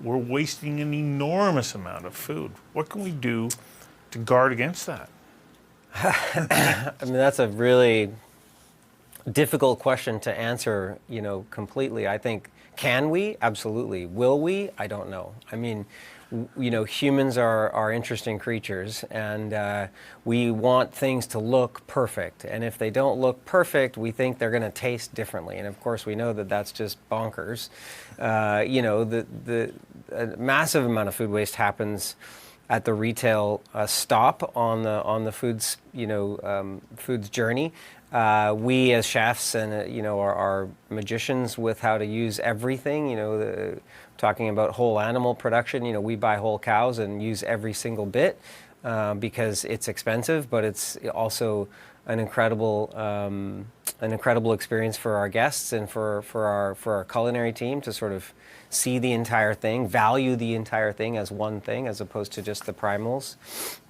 we're wasting an enormous amount of food. What can we do to guard against that? I mean, that's a really difficult question to answer, completely. I think, can we? Absolutely. Will we? I don't know. I mean, humans are interesting creatures, and we want things to look perfect. And if they don't look perfect, we think they're going to taste differently. And of course, we know that that's just bonkers. The massive amount of food waste happens at the retail stop on the foods foods journey. We as chefs and are magicians with how to use everything. Talking about whole animal production, we buy whole cows and use every single bit because it's expensive, but it's also an incredible experience for our guests and for our culinary team to sort of see the entire thing, value the entire thing as one thing as opposed to just the primals.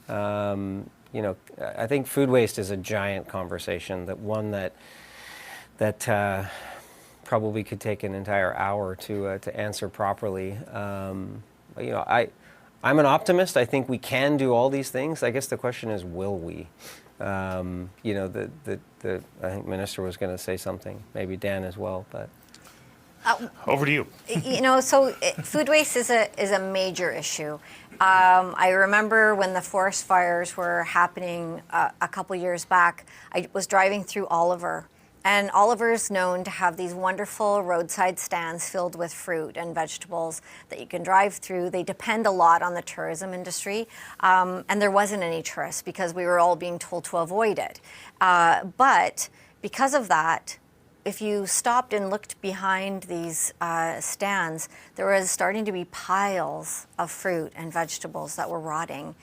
I think food waste is a giant conversation, that probably could take an entire hour to answer properly. I'm an optimist. I think we can do all these things. I guess the question is, will we? I think Minister was going to say something, maybe Dan as well, but. Over to you. Food waste is a major issue. I remember when the forest fires were happening a couple years back, I was driving through Oliver. And Oliver is known to have these wonderful roadside stands filled with fruit and vegetables that you can drive through. They depend a lot on the tourism industry. And there wasn't any tourists because we were all being told to avoid it. But because of that, if you stopped and looked behind these stands, there was starting to be piles of fruit and vegetables that were rotting.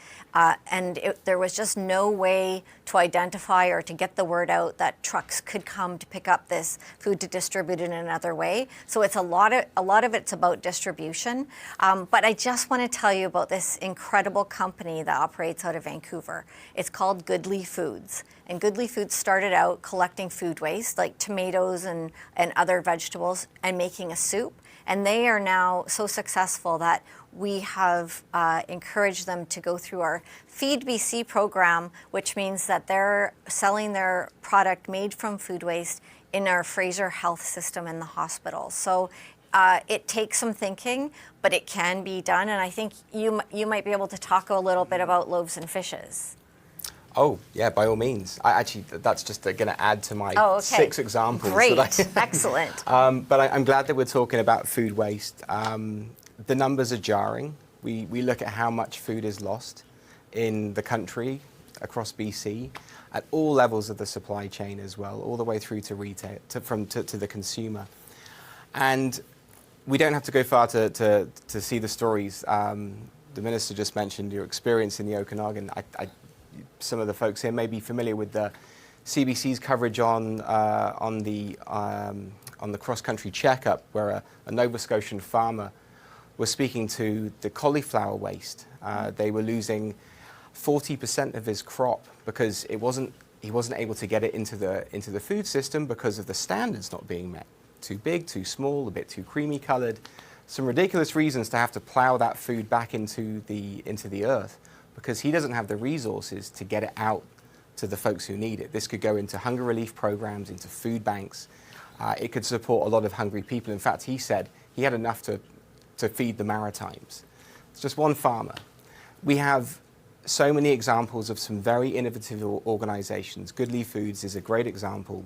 There was just no way to identify or to get the word out that trucks could come to pick up this food to distribute in another way. So it's a lot of it's about distribution. But I just want to tell you about this incredible company that operates out of Vancouver. It's called Goodly Foods. And Goodly Foods started out collecting food waste like tomatoes and other vegetables and making a soup. And they are now so successful that we have encouraged them to go through our Feed BC program, which means that they're selling their product made from food waste in our Fraser Health system in the hospital. So it takes some thinking, but it can be done. And I think you might be able to talk a little bit about loaves and fishes. Oh, yeah, by all means. That's just going to add to my 6 examples. Great, excellent. But I'm glad that we're talking about food waste. The numbers are jarring. We look at how much food is lost in the country, across BC, at all levels of the supply chain as well, all the way through to retail, to the consumer. And we don't have to go far to see the stories. The Minister just mentioned your experience in the Okanagan. Some of the folks here may be familiar with the CBC's coverage on the cross-country checkup, where a Nova Scotian farmer was speaking to the cauliflower waste. They were losing 40% of his crop because he wasn't able to get it into the food system because of the standards not being met. Too big, too small, a bit too creamy coloured. Some ridiculous reasons to have to plough that food back into the earth, because he doesn't have the resources to get it out to the folks who need it. This could go into hunger relief programs, into food banks. It could support a lot of hungry people. In fact, he said he had enough to feed the Maritimes. It's just one farmer. We have so many examples of some very innovative organizations. Goodly Foods is a great example.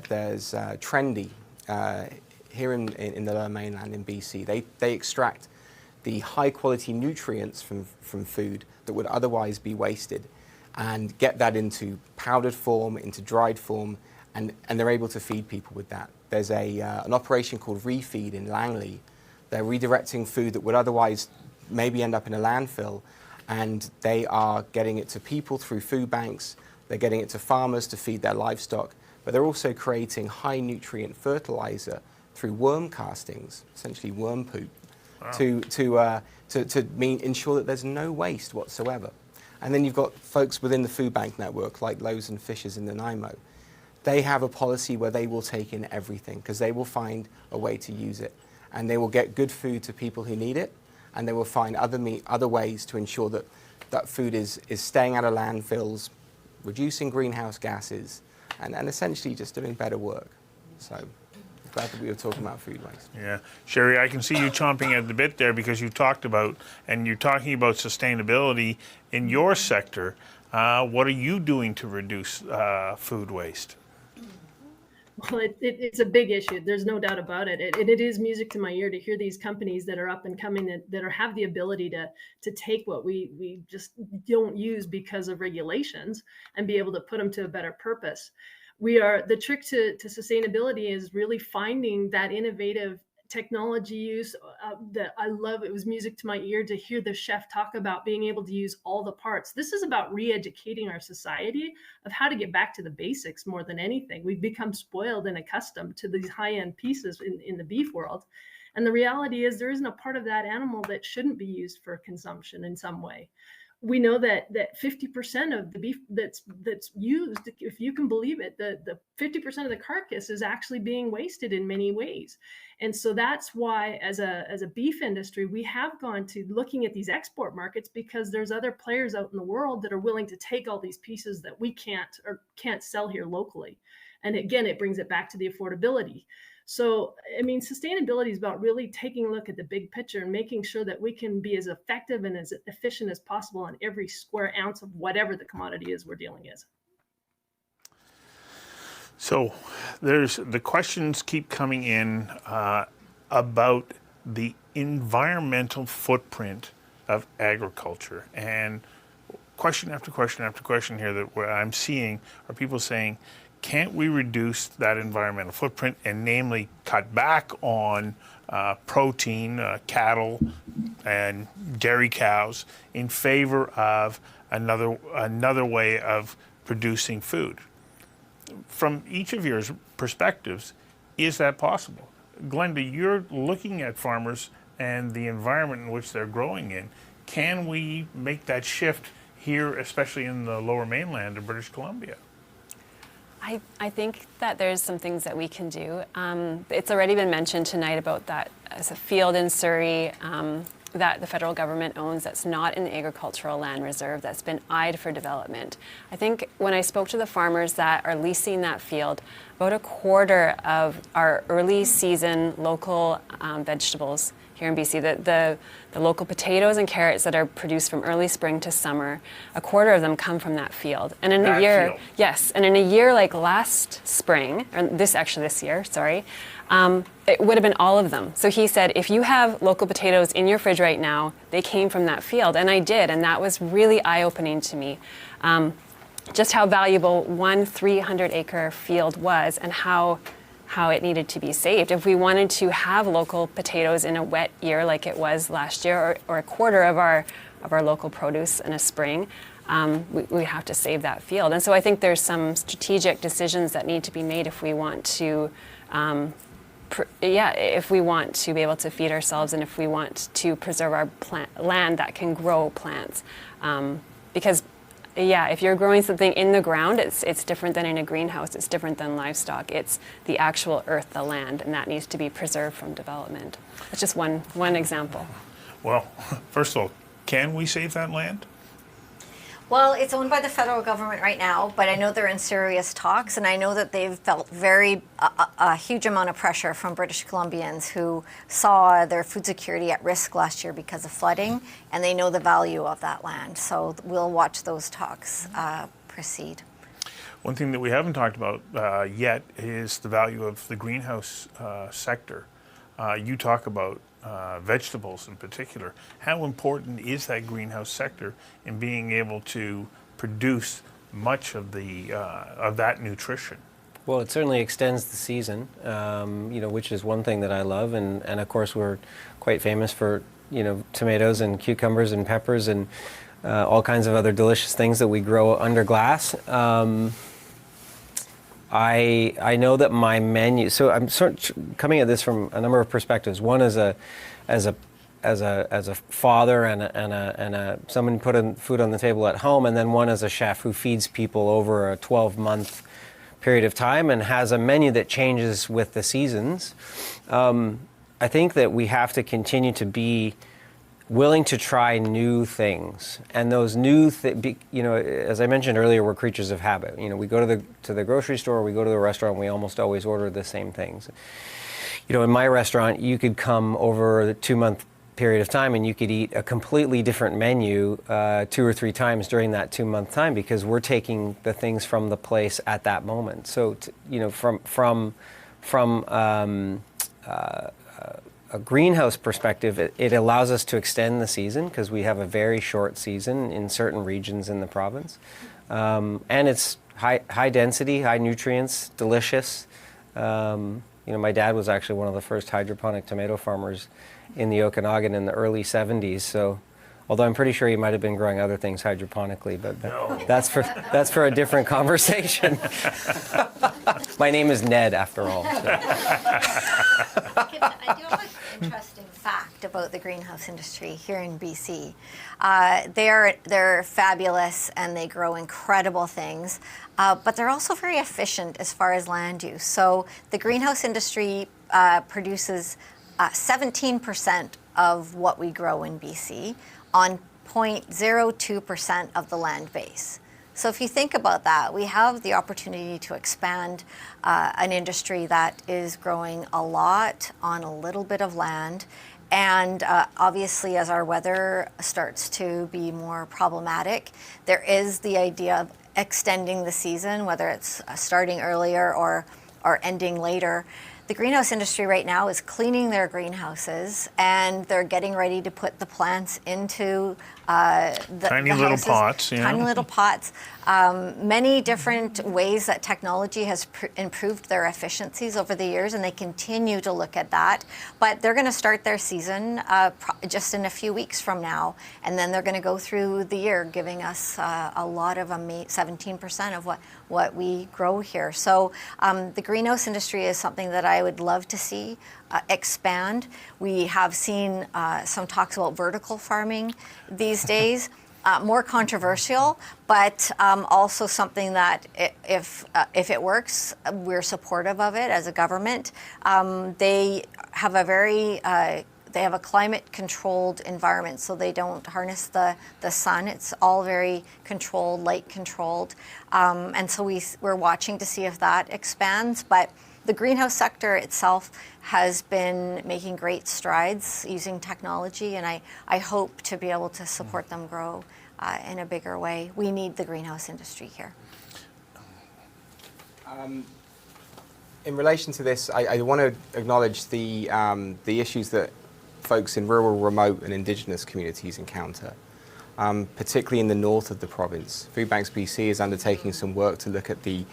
There's Trendy here in the Lower Mainland in BC. They extract the high quality nutrients from food that would otherwise be wasted and get that into powdered form, into dried form, and they're able to feed people with that. There's an operation called Refeed in Langley. They're redirecting food that would otherwise maybe end up in a landfill, and they are getting it to people through food banks. They're getting it to farmers to feed their livestock, but they're also creating high nutrient fertilizer through worm castings, essentially worm poop, wow, to ensure that there's no waste whatsoever. And then you've got folks within the food bank network like Loaves and Fishes in Nanaimo. They have a policy where they will take in everything because they will find a way to use it. And they will get good food to people who need it, and they will find other ways to ensure that that food is staying out of landfills, reducing greenhouse gases, and essentially just doing better work. So glad that we were talking about food waste. Yeah. Cherie, I can see you chomping at the bit there because you talked about, and you're talking about sustainability in your sector. What are you doing to reduce food waste? Well, it's a big issue. There's no doubt about it. It is music to my ear to hear these companies that are up and coming that have the ability to take what we just don't use because of regulations and be able to put them to a better purpose. The trick to sustainability is really finding that innovative technology use that I love. It was music to my ear to hear the chef talk about being able to use all the parts. This is about re-educating our society of how to get back to the basics more than anything. We've become spoiled and accustomed to these high-end pieces in the beef world. And the reality is there isn't a part of that animal that shouldn't be used for consumption in some way. We know that 50% of the beef that's used, if you can believe it, the 50% of the carcass is actually being wasted in many ways. And so that's why as a beef industry, we have gone to looking at these export markets because there's other players out in the world that are willing to take all these pieces that we can't sell here locally. And again, it brings it back to the affordability. So, I mean, sustainability is about really taking a look at the big picture and making sure that we can be as effective and as efficient as possible on every square ounce of whatever the commodity is we're dealing with. So the questions keep coming in about the environmental footprint of agriculture. And question after question after question here that I'm seeing are people saying, can't we reduce that environmental footprint and namely cut back on protein, cattle and dairy cows in favor of another way of producing food? From each of your perspectives, is that possible? Glenda, you're looking at farmers and the environment in which they're growing in. Can we make that shift here, especially in the Lower Mainland of British Columbia? I think that there's some things that we can do. It's already been mentioned tonight about that as a field in Surrey that the federal government owns that's not in the agricultural land reserve that's been eyed for development. I think when I spoke to the farmers that are leasing that field, about a quarter of our early season local vegetables here in BC, the local potatoes and carrots that are produced from early spring to summer, a quarter of them come from that field. And in a year, yes, and in a year like last spring, or this year, sorry, it would have been all of them. So he said, if you have local potatoes in your fridge right now, they came from that field. And I did, and that was really eye-opening to me. Just how valuable one 300-acre field was and how it needed to be saved. If we wanted to have local potatoes in a wet year like it was last year, or a quarter of our local produce in a spring, we have to save that field. And so I think there's some strategic decisions that need to be made if we want to if we want to be able to feed ourselves and if we want to preserve our land that can grow plants. Because if you're growing something in the ground, it's different than in a greenhouse. It's different than livestock. It's the actual earth, the land, and that needs to be preserved from development. That's just one example. Well, first of all, can we save that land? Well, it's owned by the federal government right now, but I know they're in serious talks, and I know that they've felt a huge amount of pressure from British Columbians who saw their food security at risk last year because of flooding, and they know the value of that land. So we'll watch those talks proceed. One thing that we haven't talked about yet is the value of the greenhouse sector. You talk about vegetables in particular. How important is that greenhouse sector in being able to produce much of that nutrition? Well, it certainly extends the season, which is one thing that I love, and of course we're quite famous for tomatoes and cucumbers and peppers and all kinds of other delicious things that we grow under glass. I know that my menu. So I'm sort of coming at this from a number of perspectives. One as a father and someone putting food on the table at home, and then one as a chef who feeds people over a 12-month period of time and has a menu that changes with the seasons. I think that we have to continue to be willing to try new things, and those new as I mentioned earlier, we're creatures of habit. We go to the grocery store, we go to the restaurant, we almost always order the same things. In my restaurant, you could come over the 2-month period of time and you could eat a completely different menu 2 or 3 times during that 2-month time, because we're taking the things from the place at that moment. So from a greenhouse perspective, it allows us to extend the season because we have a very short season in certain regions in the province. And it's high density, high nutrients, delicious. My dad was actually one of the first hydroponic tomato farmers in the Okanagan in the early 70s. So, although I'm pretty sure he might have been growing other things hydroponically, but that's for a different conversation. My name is Ned, after all. So. I do have an interesting fact about the greenhouse industry here in BC. They're fabulous and they grow incredible things, but they're also very efficient as far as land use. So the greenhouse industry produces 17% of what we grow in BC on 0.02% of the land base. So if you think about that, we have the opportunity to expand an industry that is growing a lot on a little bit of land. And obviously, as our weather starts to be more problematic, there is the idea of extending the season, whether it's starting earlier or ending later. The greenhouse industry right now is cleaning their greenhouses, and they're getting ready to put the plants into tiny little pots. Tiny little pots. Many different ways that technology has improved their efficiencies over the years, and they continue to look at that. But they're going to start their season just in a few weeks from now, and then they're going to go through the year, giving us a lot of 17% of what we grow here. So the greenhouse industry is something that I would love to see expand. We have seen some talks about vertical farming these days. More controversial, but also something that if it works, we're supportive of it as a government. They have a climate-controlled environment, so they don't harness the sun. It's all very controlled, light-controlled, and so we're watching to see if that expands. But the greenhouse sector itself has been making great strides using technology, and I hope to be able to support them grow in a bigger way. We need the greenhouse industry here. In relation to this, I want to acknowledge the issues that folks in rural, remote and Indigenous communities encounter, particularly in the north of the province. Food Banks BC is undertaking some work to look at the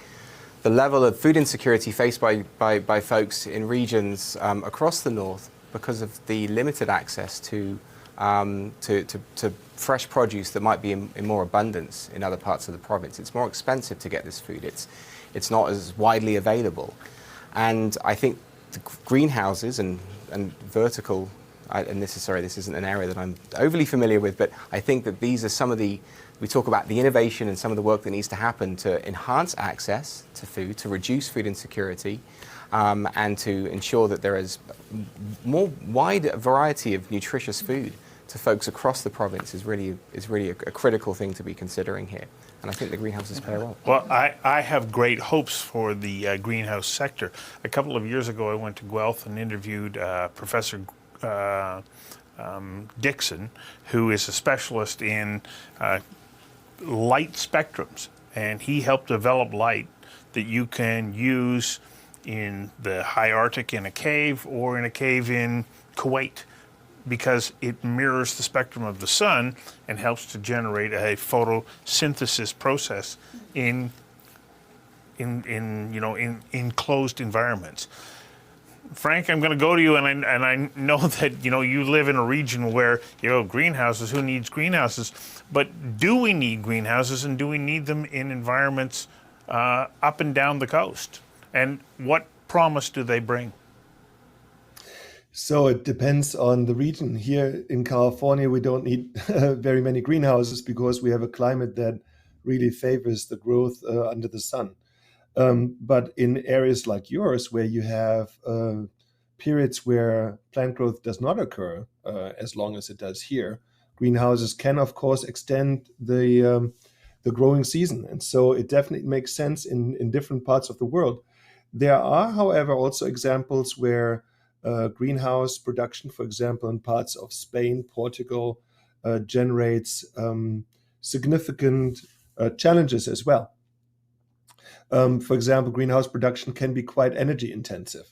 level of food insecurity faced by folks in regions across the north because of the limited access to fresh produce that might be in more abundance in other parts of the province. It's more expensive to get this food. It's not as widely available. And I think the greenhouses and vertical, this isn't an area that I'm overly familiar with, but I think that these are we talk about the innovation and some of the work that needs to happen to enhance access to food, to reduce food insecurity, and to ensure that there is more wide variety of nutritious food folks across the province is really a critical thing to be considering here. And I think the greenhouses play a role. Well, I have great hopes for the greenhouse sector. A couple of years ago, I went to Guelph and interviewed Professor Dixon, who is a specialist in light spectrums. And he helped develop light that you can use in the high Arctic in a cave or in a cave in Kuwait, because it mirrors the spectrum of the sun and helps to generate a photosynthesis process in enclosed environments. Frank, I'm going to go to you, and I know that you live in a region where greenhouses. Who needs greenhouses? But do we need greenhouses, and do we need them in environments up and down the coast? And what promise do they bring? So it depends on the region. Here in California, we don't need very many greenhouses because we have a climate that really favors the growth under the sun. But in areas like yours, where you have periods where plant growth does not occur as long as it does here, greenhouses can, of course, extend the growing season. And so it definitely makes sense in different parts of the world. There are, however, also examples where greenhouse production, for example, in parts of Spain, Portugal, generates significant challenges as well. For example, greenhouse production can be quite energy intensive,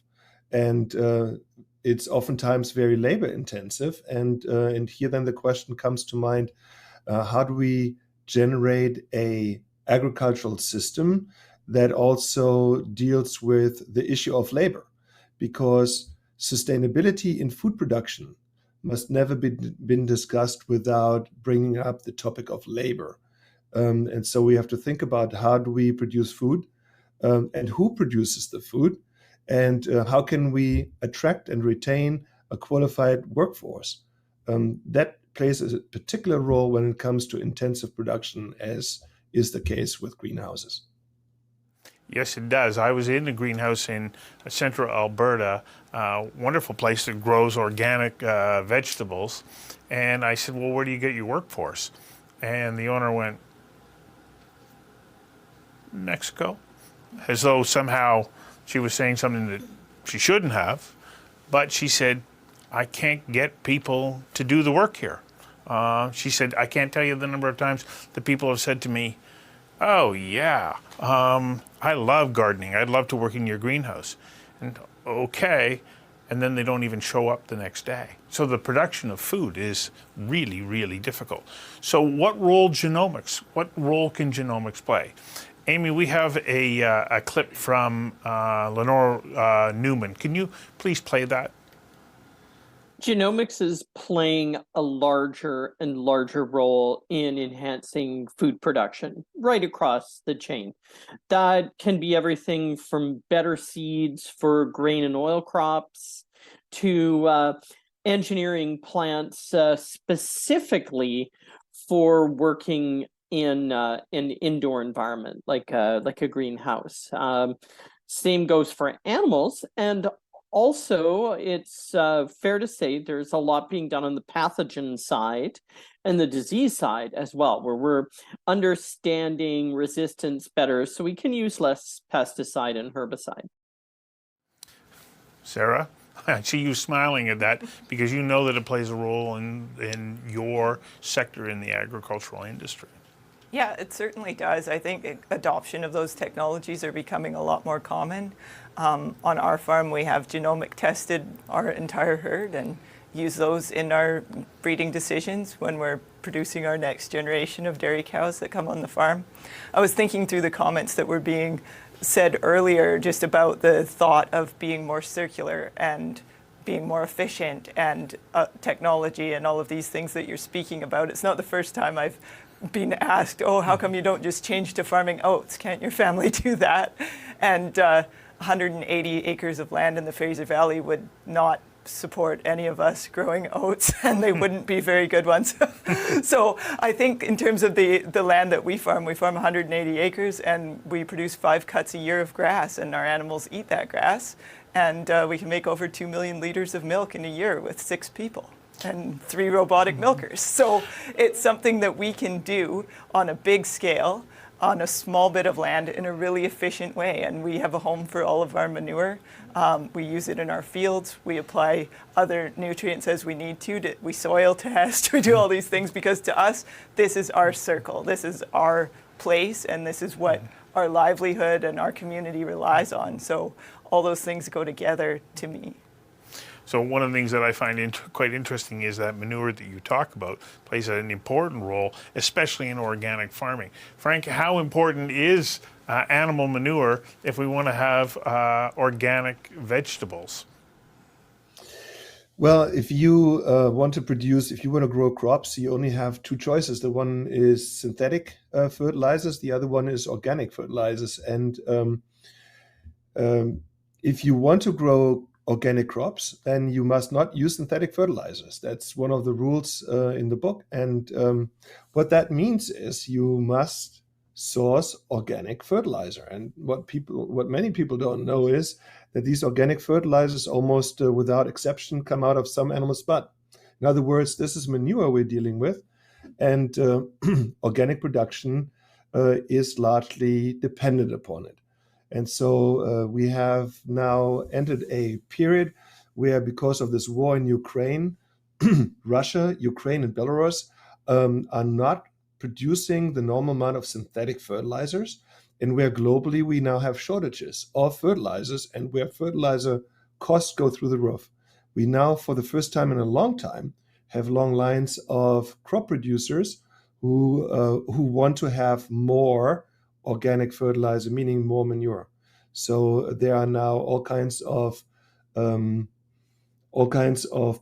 and it's oftentimes very labor intensive. And here then the question comes to mind, how do we generate a agricultural system that also deals with the issue of labor? Because sustainability in food production must never been discussed without bringing up the topic of labor. And so we have to think about how do we produce food, and who produces the food, and how can we attract and retain a qualified workforce. That plays a particular role when it comes to intensive production, as is the case with greenhouses. Yes, it does. I was in a greenhouse in central Alberta, wonderful place that grows organic vegetables. And I said, well, where do you get your workforce? And the owner went, Mexico, as though somehow she was saying something that she shouldn't have. But she said, I can't get people to do the work here. She said, I can't tell you the number of times that people have said to me, oh, yeah, I love gardening. I'd love to work in your greenhouse. And okay, and then they don't even show up the next day. So the production of food is really, really difficult. So what role can genomics play? Amy, we have a clip from Lenore Newman. Can you please play that? Genomics is playing a larger and larger role in enhancing food production right across the chain. That can be everything from better seeds for grain and oil crops to engineering plants specifically for working in an indoor environment like a greenhouse. Same goes for animals, and also, it's fair to say there's a lot being done on the pathogen side and the disease side as well, where we're understanding resistance better so we can use less pesticide and herbicide. Sarah, I see you smiling at that because you know that it plays a role in your sector in the agricultural industry. Yeah, it certainly does. I think adoption of those technologies are becoming a lot more common. On our farm, we have genomic tested our entire herd and use those in our breeding decisions when we're producing our next generation of dairy cows that come on the farm. I was thinking through the comments that were being said earlier just about the thought of being more circular and being more efficient and technology and all of these things that you're speaking about. It's not the first time I've been asked, oh, how come you don't just change to farming oats? Can't your family do that? And 180 acres of land in the Fraser Valley would not support any of us growing oats, and they wouldn't be very good ones. So I think in terms of the land that we farm 180 acres, and we produce 5 cuts a year of grass, and our animals eat that grass, and we can make over 2 million liters of milk in a year with 6 people. and 3 robotic milkers. So it's something that we can do on a big scale, on a small bit of land in a really efficient way. And we have a home for all of our manure. We use it in our fields. We apply other nutrients as we need to. We soil test. We do all these things because to us, this is our circle. This is our place, and this is what our livelihood and our community relies on. So all those things go together to me. So one of the things that I find quite interesting is that manure that you talk about plays an important role, especially in organic farming. Frank, how important is animal manure if we want to have organic vegetables? Well, if you want to grow crops, you only have 2 choices. The one is synthetic fertilizers, the other one is organic fertilizers. And if you want to grow organic crops, then you must not use synthetic fertilizers. That's one of the rules in the book. And what that means is you must source organic fertilizer. And what many people don't know is that these organic fertilizers almost without exception come out of some animal's butt. In other words, this is manure we're dealing with, and organic production is largely dependent upon it. And so we have now entered a period where, because of this war in Ukraine, Russia, Ukraine, and Belarus are not producing the normal amount of synthetic fertilizers, and where globally we now have shortages of fertilizers, and where fertilizer costs go through the roof. We now, for the first time in a long time, have long lines of crop producers who want to have more organic fertilizer, meaning more manure. So there are now all kinds of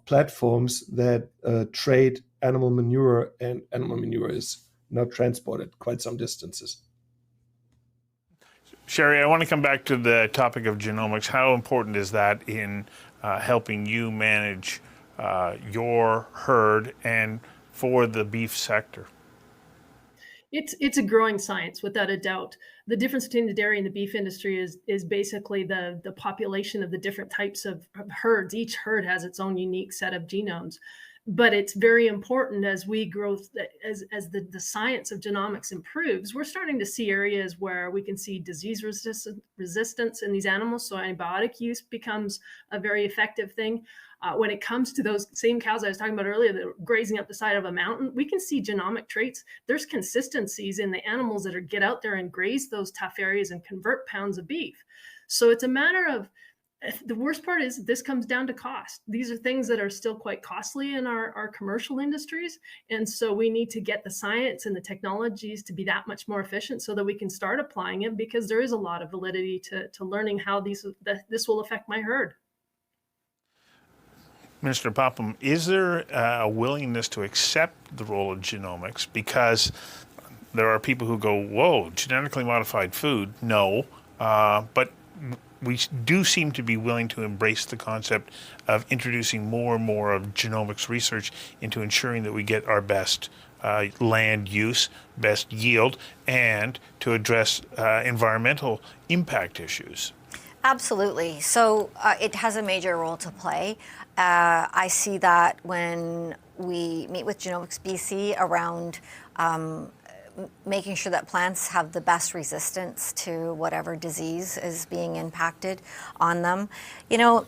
platforms that trade animal manure, and animal manure is now transported quite some distances. Cherie, I want to come back to the topic of genomics. How important is that in helping you manage your herd and for the beef sector? It's a growing science, without a doubt. The difference between the dairy and the beef industry is basically the population of the different types of herds. Each herd has its own unique set of genomes. But it's very important as we grow, as the science of genomics improves, we're starting to see areas where we can see disease resistance in these animals. So antibiotic use becomes a very effective thing. When it comes to those same cows I was talking about earlier that are grazing up the side of a mountain, we can see genomic traits. There's consistencies in the animals that get out there and graze those tough areas and convert pounds of beef. So it's a matter of, the worst part is this comes down to cost. These are things that are still quite costly in our commercial industries. And so we need to get the science and the technologies to be that much more efficient so that we can start applying it, because there is a lot of validity to learning how this will affect my herd. Minister Popham, is there a willingness to accept the role of genomics? Because there are people who go, whoa, genetically modified food? No. But we do seem to be willing to embrace the concept of introducing more and more of genomics research into ensuring that we get our best land use, best yield, and to address environmental impact issues. Absolutely. So it has a major role to play. I see that when we meet with Genomics BC around making sure that plants have the best resistance to whatever disease is being impacted on them. You know,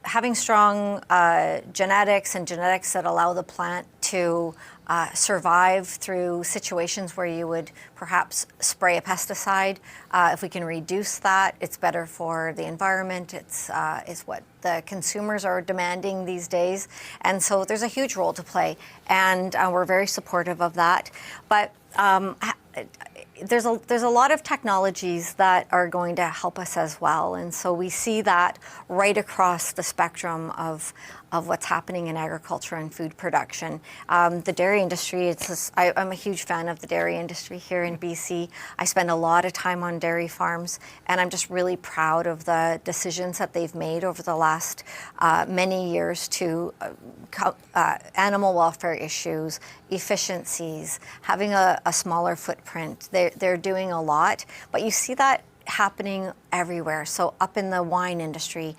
having strong genetics and genetics that allow the plant to survive through situations where you would perhaps spray a pesticide. If we can reduce that, it's better for the environment. It's what the consumers are demanding these days. And so there's a huge role to play. And we're very supportive of that. But there's a lot of technologies that are going to help us as well. And so we see that right across the spectrum of what's happening in agriculture and food production. The dairy industry, I'm a huge fan of the dairy industry here in BC. I spend a lot of time on dairy farms, and I'm just really proud of the decisions that they've made over the last many years to animal welfare issues, efficiencies, having a smaller footprint. They're doing a lot, but you see that happening everywhere. So up in the wine industry,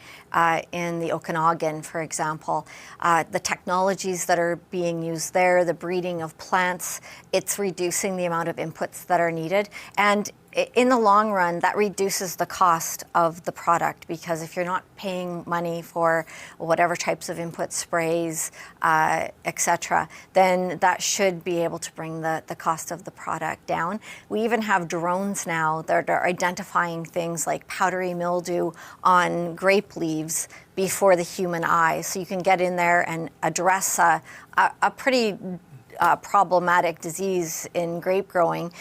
in the Okanagan, for example, the technologies that are being used there, the breeding of plants, it's reducing the amount of inputs that are needed. And in the long run, that reduces the cost of the product, because if you're not paying money for whatever types of input, sprays, etc., then that should be able to bring the cost of the product down. We even have drones now that are identifying things like powdery mildew on grape leaves before the human eye. So you can get in there and address a pretty problematic disease in grape growing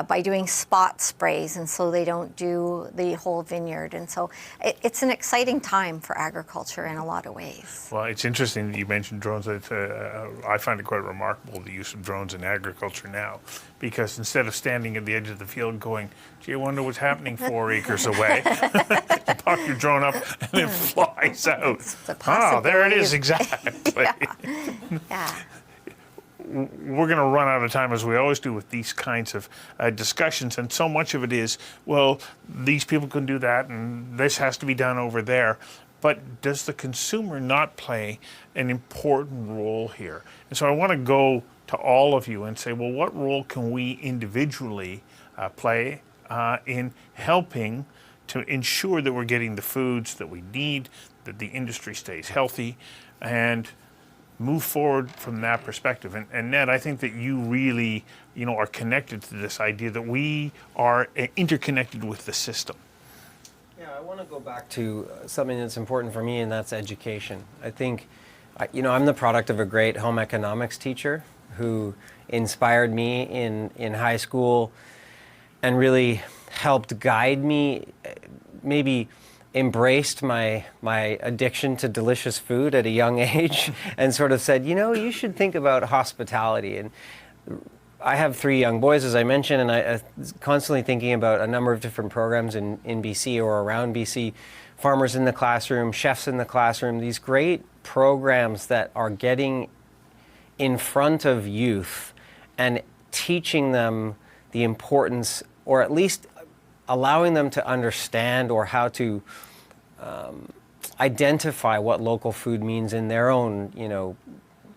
by doing spot sprays, and so they don't do the whole vineyard. And so it's an exciting time for agriculture in a lot of ways. Well, it's interesting that you mentioned drones. I find it quite remarkable, the use of drones in agriculture now, because instead of standing at the edge of the field going, gee, I wonder what's happening 4 acres away, you park your drone up and it flies out. Oh, there it is, exactly. Yeah. We're going to run out of time, as we always do with these kinds of discussions, and so much of it is, well, these people can do that and this has to be done over there. But does the consumer not play an important role here? And so I want to go to all of you and say, well, what role can we individually play in helping to ensure that we're getting the foods that we need, that the industry stays healthy, and move forward from that perspective? And Ned, I think that you really, are connected to this idea that we are interconnected with the system. Yeah, I want to go back to something that's important for me, and that's education. I think, I'm the product of a great home economics teacher who inspired me in high school and really helped guide me, maybe embraced my addiction to delicious food at a young age, and sort of said, you should think about hospitality. And I have 3 young boys, as I mentioned, and I was constantly thinking about a number of different programs in BC or around BC, farmers in the classroom, chefs in the classroom, these great programs that are getting in front of youth and teaching them the importance, or at least allowing them to understand or how to identify what local food means in their own,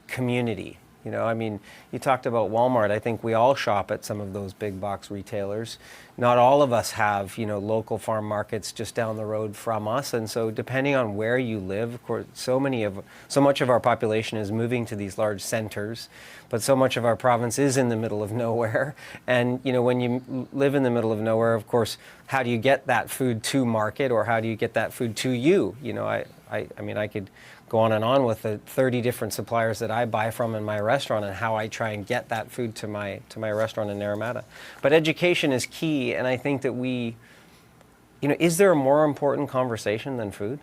community. You talked about Walmart. I think we all shop at some of those big box retailers. Not all of us have, local farm markets just down the road from us. And so depending on where you live, of course, so much of our population is moving to these large centers, but so much of our province is in the middle of nowhere. And, when you live in the middle of nowhere, of course, how do you get that food to market, or how do you get that food to you? I could go on and on with the 30 different suppliers that I buy from in my restaurant and how I try and get that food to my restaurant in Naramata. But education is key, and I think that is there a more important conversation than food?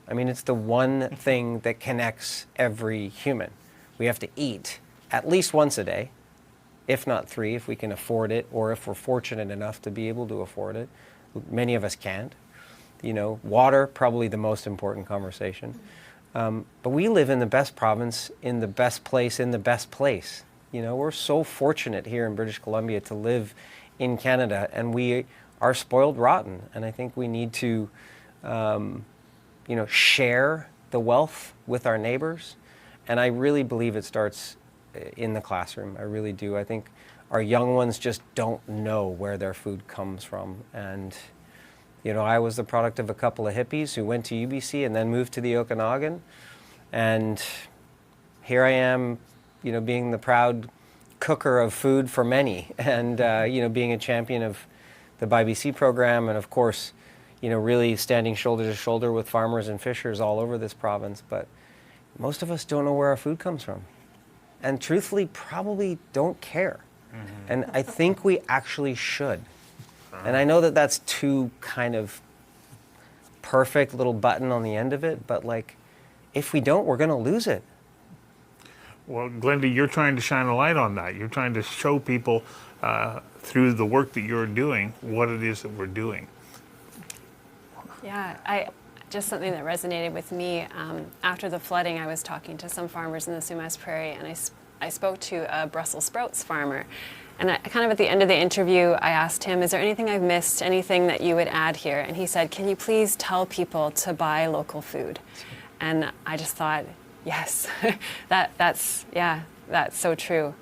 It's the one thing that connects every human. We have to eat at least once a day, if not 3, if we can afford it, or if we're fortunate enough to be able to afford it. Many of us can't. Water, probably the most important conversation. But we live in the best province, in the best place, in the best place. We're so fortunate here in British Columbia to live in Canada, and we are spoiled rotten. And I think we need to, share the wealth with our neighbors. And I really believe it starts in the classroom. I really do. I think our young ones just don't know where their food comes from. And I was the product of a couple of hippies who went to UBC and then moved to the Okanagan. And here I am, being the proud cooker of food for many, and, being a champion of the BC program, and of course, really standing shoulder to shoulder with farmers and fishers all over this province. But most of us don't know where our food comes from. And truthfully, probably don't care. Mm-hmm. And I think we actually should. And I know that that's too kind of perfect little button on the end of it, but if we don't, we're going to lose it. Well, Glenda, you're trying to shine a light on that. You're trying to show people through the work that you're doing what it is that we're doing. Yeah, just something that resonated with me. After the flooding, I was talking to some farmers in the Sumas Prairie, and I spoke to a Brussels sprouts farmer. And kind of at the end of the interview, I asked him, is there anything I've missed, anything that you would add here? And he said, can you please tell people to buy local food? And I just thought, yes, that's so true.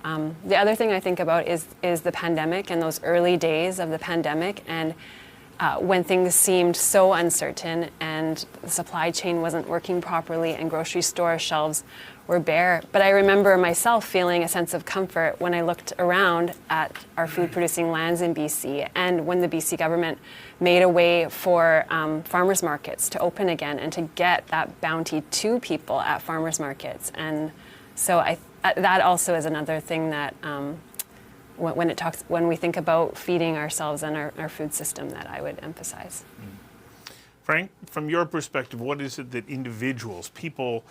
The other thing I think about is the pandemic and those early days of the pandemic, and when things seemed so uncertain and the supply chain wasn't working properly and grocery store shelves were bare. But I remember myself feeling a sense of comfort when I looked around at our food producing lands in BC, and when the BC government made a way for farmers markets to open again and to get that bounty to people at farmers markets. And so that also is another thing that when we think about feeding ourselves and our food system, that I would emphasize. Frank, from your perspective, what is it that individuals, people,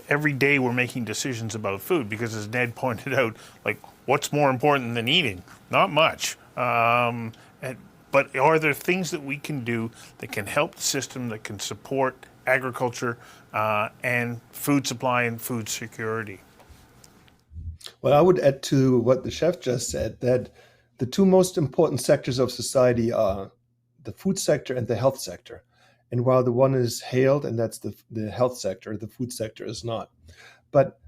every day we're making decisions about food, because as Ned pointed out, like, what's more important than eating? Not much. But are there things that we can do that can help the system, that can support agriculture and food supply and food security? Well, I would add to what the chef just said, that the two most important sectors of society are the food sector and the health sector. And while the one is hailed, and that's the health sector, the food sector is not. But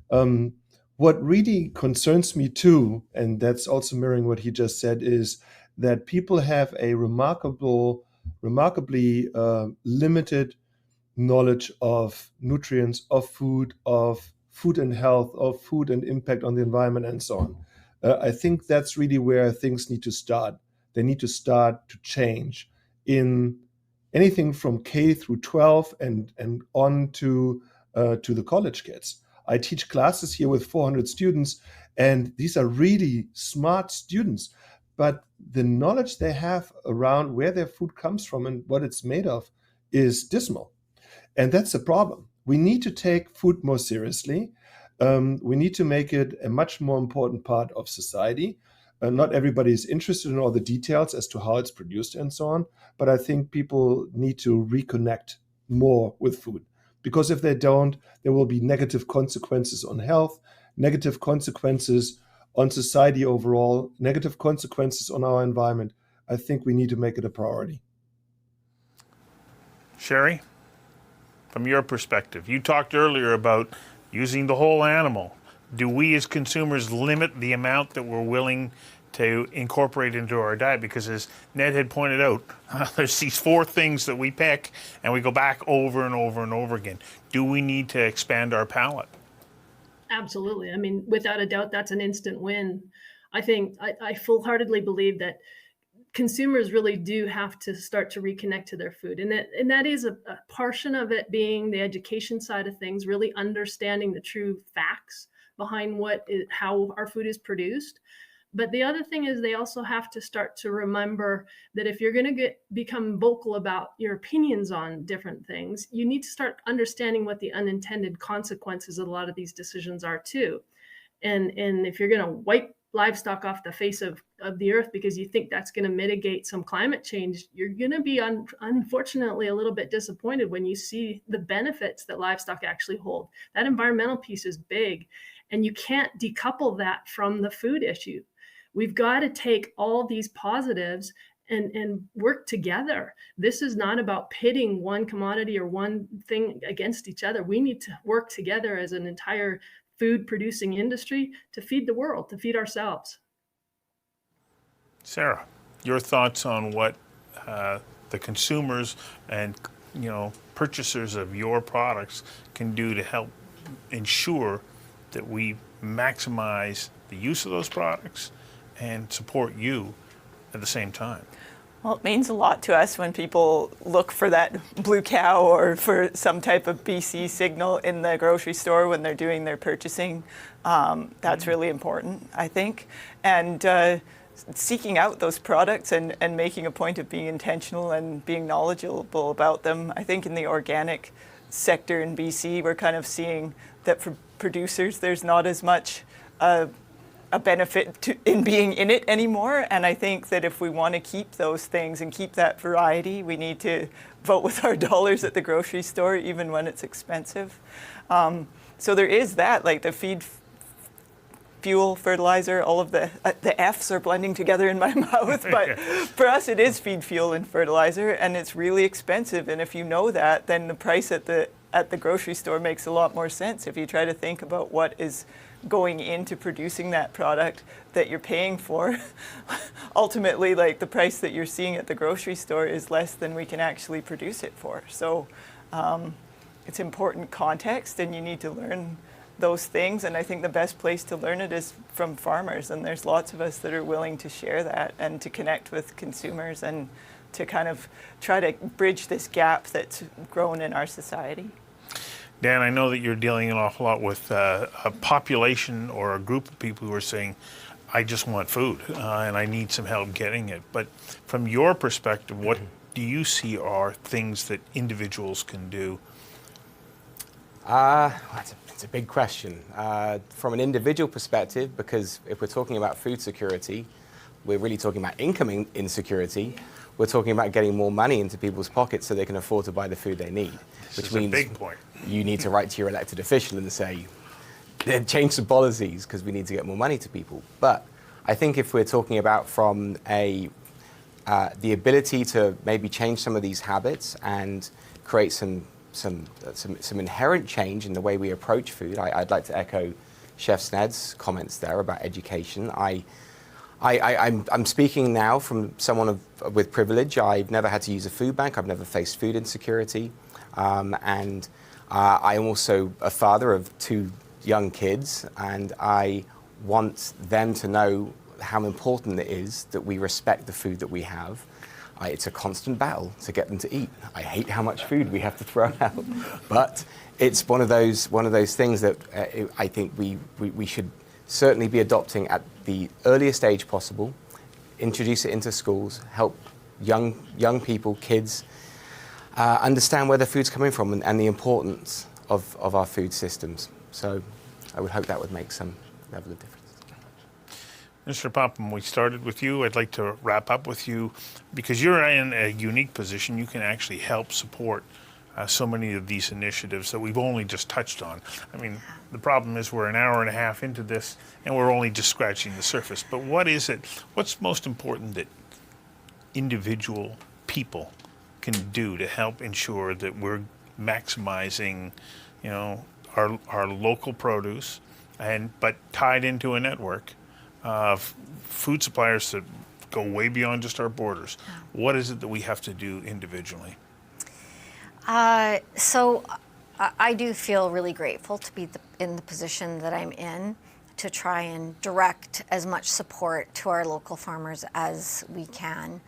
what really concerns me too, and that's also mirroring what he just said, is that people have a remarkably limited knowledge of nutrients, of food and health, of food and impact on the environment, and so on. I think that's really where things need to start. They need to start to change in anything from K through 12 and on to the college kids. I teach classes here with 400 students, and these are really smart students, but the knowledge they have around where their food comes from and what it's made of is dismal. And that's a problem. We need to take food more seriously. We need to make it a much more important part of society. Not everybody is interested in all the details as to how it's produced and so on, but I think people need to reconnect more with food, because if they don't, there will be negative consequences on health, negative consequences on society overall, negative consequences on our environment. I think we need to make it a priority. Cherie, from your perspective, you talked earlier about using the whole animal. Do we as consumers limit the amount that we're willing to incorporate into our diet? Because as Ned had pointed out, there's these 4 things that we pick and we go back over and over and over again. Do we need to expand our palate? Absolutely. I mean, without a doubt, that's an instant win. I think I full-heartedly believe that consumers really do have to start to reconnect to their food. And that is a portion of it being the education side of things, really understanding the true facts behind how our food is produced. But the other thing is they also have to start to remember that if you're going to become vocal about your opinions on different things, you need to start understanding what the unintended consequences of a lot of these decisions are too. And if you're going to wipe livestock off the face of the earth because you think that's going to mitigate some climate change, you're going to be unfortunately a little bit disappointed when you see the benefits that livestock actually hold. That environmental piece is big, and you can't decouple that from the food issue. We've got to take all these positives and work together. This is not about pitting one commodity or one thing against each other. We need to work together as an entire food producing industry to feed the world, to feed ourselves. Sarah, your thoughts on what the consumers and purchasers of your products can do to help ensure that we maximize the use of those products and support you at the same time? Well, it means a lot to us when people look for that blue cow or for some type of BC signal in the grocery store when they're doing their purchasing. That's really important, I think. And seeking out those products and making a point of being intentional and being knowledgeable about them. I think in the organic sector in BC, we're kind of seeing that for producers, there's not as much a benefit in being in it anymore. And I think that if we want to keep those things and keep that variety, we need to vote with our dollars at the grocery store, even when it's expensive. So there is that, like the fuel, fertilizer, all of the F's are blending together in my mouth, but for us it is feed, fuel, and fertilizer, and it's really expensive. And if you know that, then the price at the grocery store makes a lot more sense. If you try to think about what is going into producing that product that you're paying for, ultimately, like, the price that you're seeing at the grocery store is less than we can actually produce it for. So it's important context, and you need to learn those things, and I think the best place to learn it is from farmers, and there's lots of us that are willing to share that and to connect with consumers and to kind of try to bridge this gap that's grown in our society. Dan, I know that you're dealing an awful lot with a population or a group of people who are saying, I just want food and I need some help getting it. But from your perspective, what do you see are things that individuals can do? It's a big question. From an individual perspective, because if we're talking about food security, we're really talking about income insecurity. We're talking about getting more money into people's pockets so they can afford to buy the food they need. Which means a big point. You need to write to your elected official and say, change some policies because we need to get more money to people. But I think if we're talking about from the ability to maybe change some of these habits and create some inherent change in the way we approach food, I'd like to echo Chef Sned's comments there about education. I'm speaking now from someone with privilege. I've never had to use a food bank. I've never faced food insecurity. And I am also a father of 2 young kids, and I want them to know how important it is that we respect the food that we have. It's a constant battle to get them to eat. I hate how much food we have to throw out, but it's one of those things that I think we should certainly be adopting at the earliest age possible. Introduce it into schools, help young people, kids, understand where the food's coming from and the importance of our food systems. So I would hope that would make some level of difference. Mr. Popham, we started with you. I'd like to wrap up with you because you're in a unique position. You can actually help support so many of these initiatives that we've only just touched on. I mean, the problem is we're an hour and a half into this and we're only just scratching the surface. But what's most important that individual people can do to help ensure that we're maximizing, our local produce but tied into a network of food suppliers that go way beyond just our borders? What is it that we have to do individually? So I do feel really grateful to be in the position that I'm in to try and direct as much support to our local farmers as we can.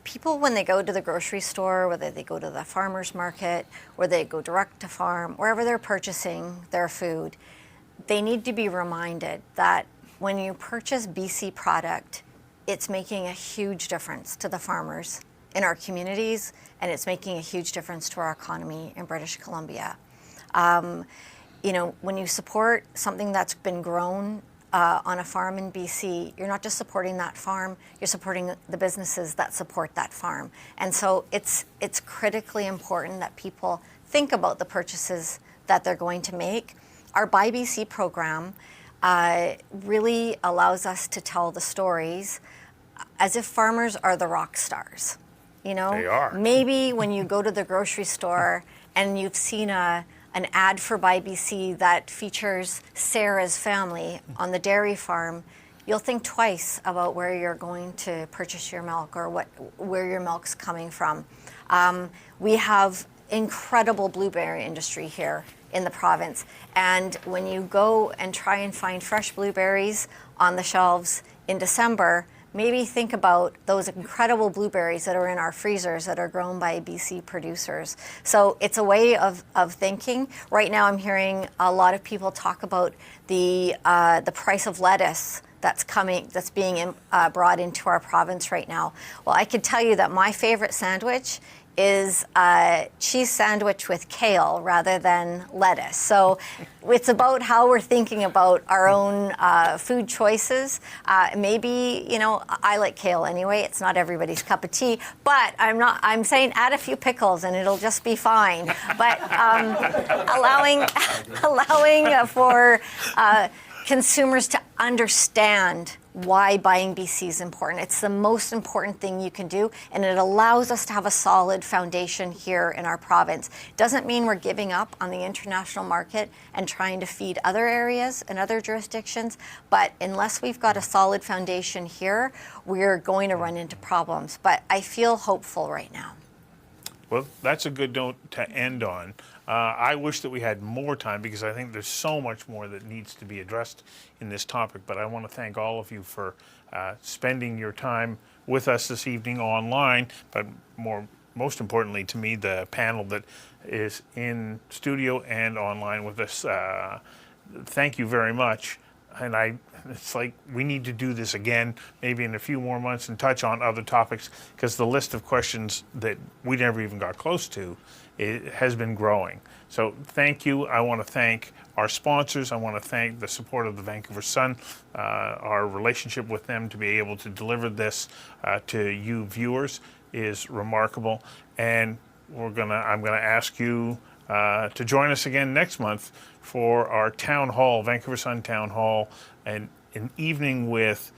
People, when they go to the grocery store, whether they go to the farmer's market or they go direct to farm, wherever they're purchasing their food, they need to be reminded that when you purchase BC product, it's making a huge difference to the farmers in our communities, and it's making a huge difference to our economy in British Columbia. When you support something that's been grown on a farm in BC, you're not just supporting that farm, you're supporting the businesses that support that farm. And so it's critically important that people think about the purchases that they're going to make. Our Buy BC program really allows us to tell the stories as if farmers are the rock stars. They are. Maybe when you go to the grocery store and you've seen an ad for Buy BC that features Sarah's family on the dairy farm, you'll think twice about where you're going to purchase your milk or where your milk's coming from. We have incredible blueberry industry here in the province, and when you go and try and find fresh blueberries on the shelves in December, maybe think about those incredible blueberries that are in our freezers that are grown by BC producers. So it's a way of thinking. Right now I'm hearing a lot of people talk about the price of lettuce that's being brought into our province right now. Well, I could tell you that my favorite sandwich is a cheese sandwich with kale rather than lettuce. So it's about how we're thinking about our own food choices. Maybe, I like kale anyway. It's not everybody's cup of tea, but I'm saying add a few pickles and it'll just be fine. But allowing for consumers to understand why buying BC is important. It's the most important thing you can do, and it allows us to have a solid foundation here in our province. Doesn't mean we're giving up on the international market and trying to feed other areas and other jurisdictions, but unless we've got a solid foundation here, we're going to run into problems. But I feel hopeful right now. Well, that's a good note to end on. I wish that we had more time because I think there's so much more that needs to be addressed in this topic. But I want to thank all of you for spending your time with us this evening online. But most importantly to me, the panel that is in studio and online with us. Thank you very much. And it's like we need to do this again, maybe in a few more months, and touch on other topics, because the list of questions that we never even got close to, it has been growing. So thank you. I want to thank our sponsors. I want to thank the support of the Vancouver Sun, our relationship with them to be able to deliver this to you viewers is remarkable. And I'm gonna ask you to join us again next month for our town hall, Vancouver Sun Town Hall, and an evening with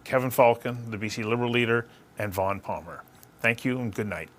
Kevin Falcon, the BC Liberal leader, and Vaughn Palmer. Thank you and good night.